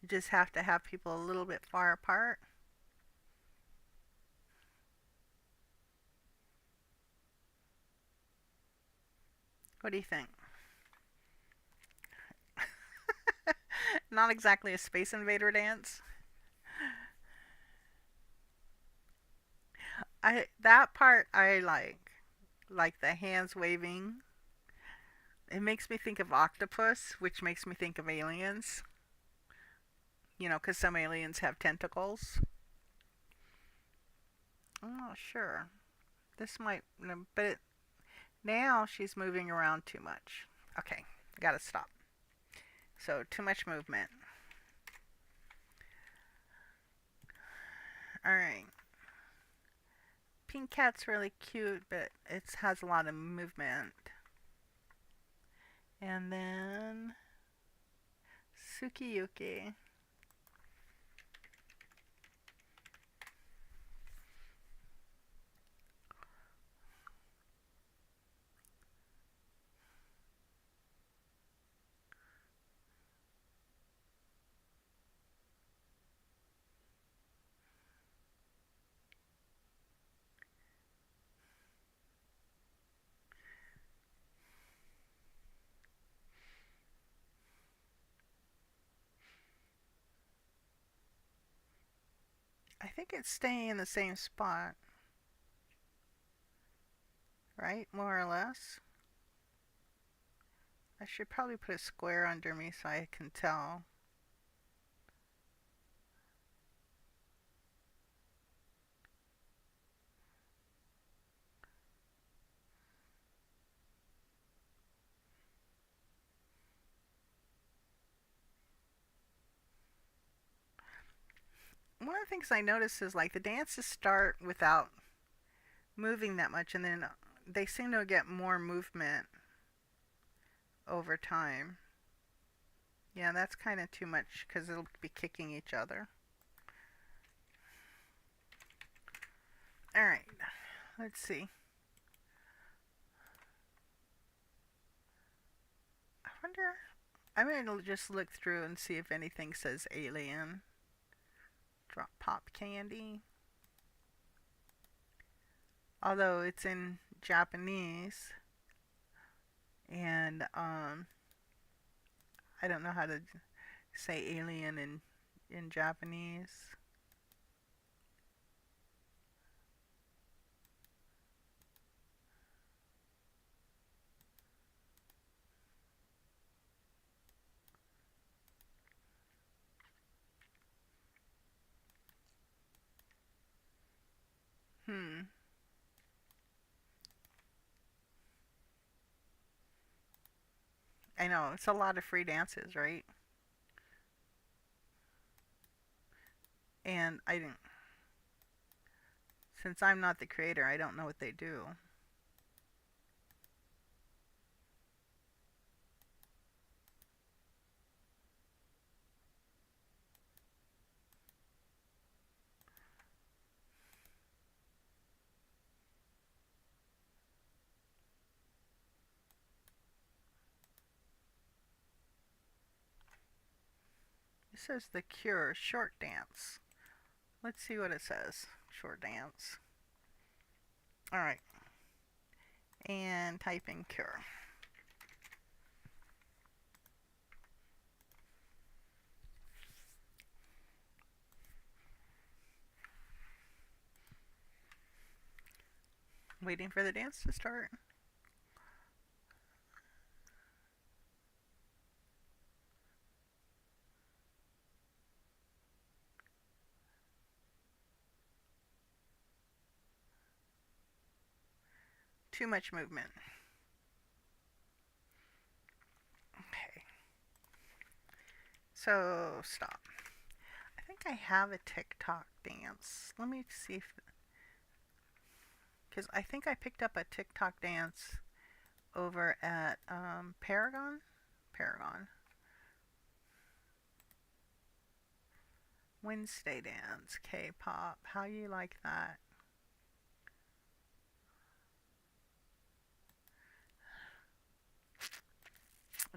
You just have to have people a little bit far apart. What do you think? Not exactly a Space Invader dance. That part I like the hands waving. It makes me think of octopus, which makes me think of aliens. You know, because some aliens have tentacles. I'm not sure. This might, but now she's moving around too much. Okay, gotta stop. So too much movement. All right. Pink cat's really cute, but it has a lot of movement. And then Sukiyuki. I think it's staying in the same spot, right? More or less. I should probably put a square under me so I can tell. one of the things I notice is like the dances start without moving that much, and then they seem to get more movement over time. Yeah, that's kind of too much because it'll be kicking each other. All right, let's see. I wonder. I'm going to just look through and see if anything says alien. Drop pop candy. Although it's in Japanese, and I don't know how to say alien in Japanese. Hmm. I know it's a lot of free dances, right? And I didn't. Since I'm not the creator, I don't know what they do. It says The Cure short dance. Let's see what it says. Short dance. All right. And type in Cure. Waiting for the dance to start. Too much movement. Okay. So stop. I think I have a TikTok dance. Let me see if, because I think I picked up a TikTok dance over at Paragon. Paragon. Wednesday dance, K-pop. How you like that?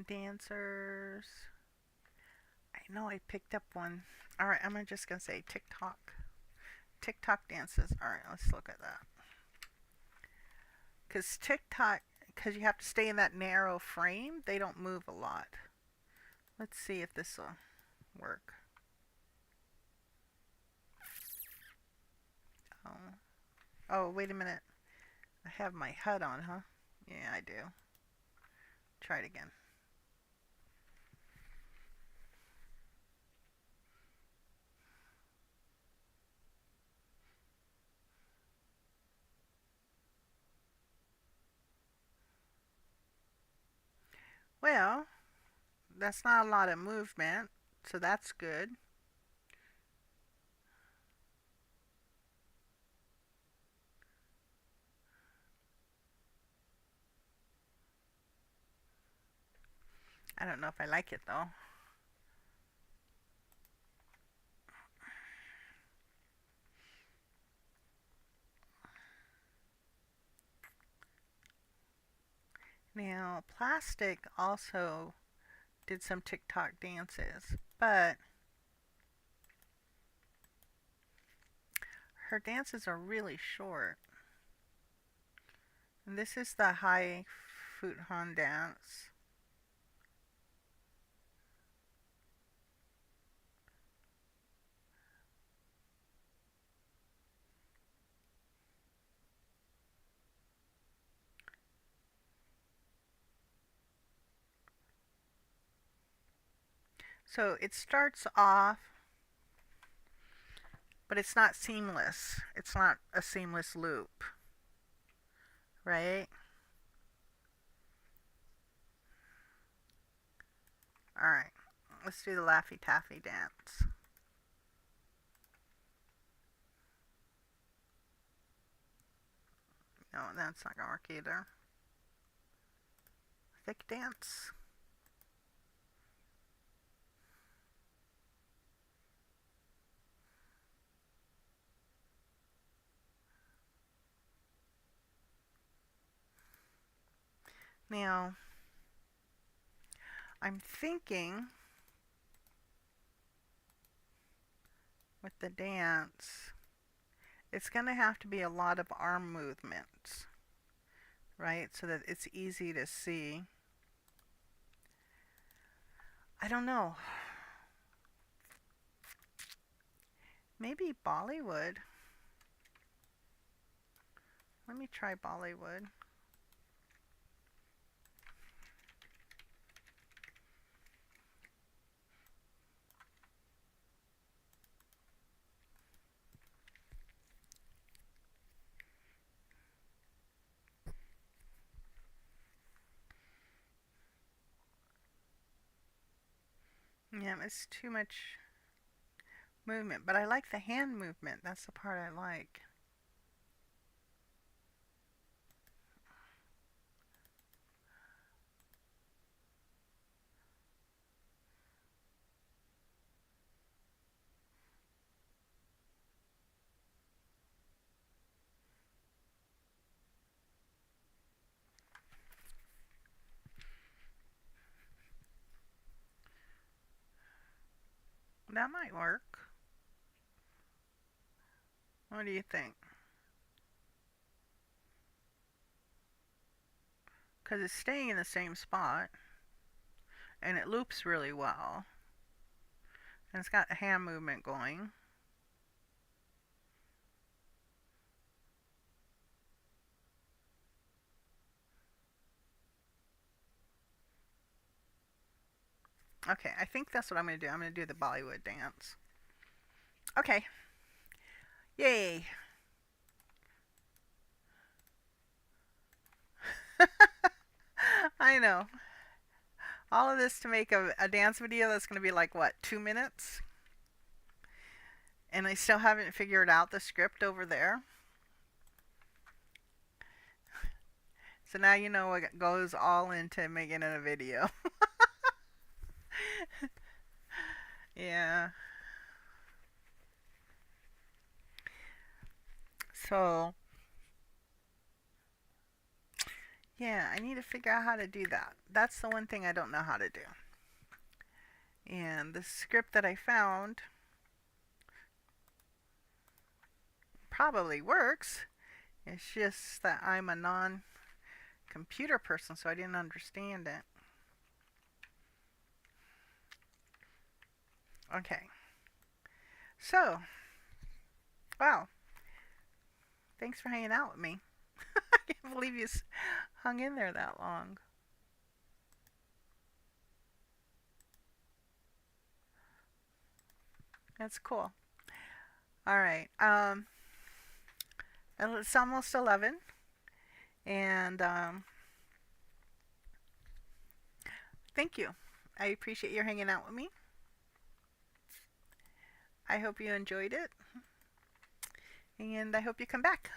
Dancers. I know I picked up one. All right, I'm just gonna say TikTok. TikTok dances. All right, let's look at that. Because TikTok, because you have to stay in that narrow frame, they don't move a lot. Let's see if this will work. Oh, oh, wait a minute. I have my HUD on, huh? Yeah, I do. Try it again. Well, that's not a lot of movement, so that's good. I don't know if I like it though. Now, Plastic also did some TikTok dances, but her dances are really short. And this is the high futon dance. So it starts off, but it's not seamless. It's not a seamless loop, right? All right, let's do the Laffy Taffy dance. No, that's not gonna work either. Thick dance. Now, I'm thinking with the dance, it's going to have to be a lot of arm movements, right? So that it's easy to see. I don't know. Maybe Bollywood. Let me try Bollywood. Yeah, it's too much movement, but I like the hand movement. That's the part I like. That might work. What do you think? Because it's staying in the same spot and it loops really well. And it's got a hand movement going. Okay, I think that's what I'm going to do. I'm going to do the Bollywood dance. Okay. Yay. I know. All of this to make a dance video that's going to be like, what, 2 minutes? And I still haven't figured out the script over there. So now you know what goes all into making a video. Yeah. So, yeah, I need to figure out how to do that. That's the one thing I don't know how to do. And the script that I found probably works. It's just that I'm a non-computer person, so I didn't understand it. Okay. So, wow. Thanks for hanging out with me. I can't believe you hung in there that long. That's cool. All right. It's almost 11, and thank you. I appreciate your hanging out with me. I hope you enjoyed it, and I hope you come back.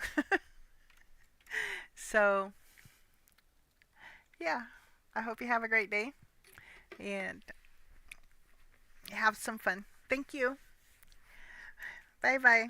So, yeah, I hope you have a great day and have some fun. Thank you. Bye bye.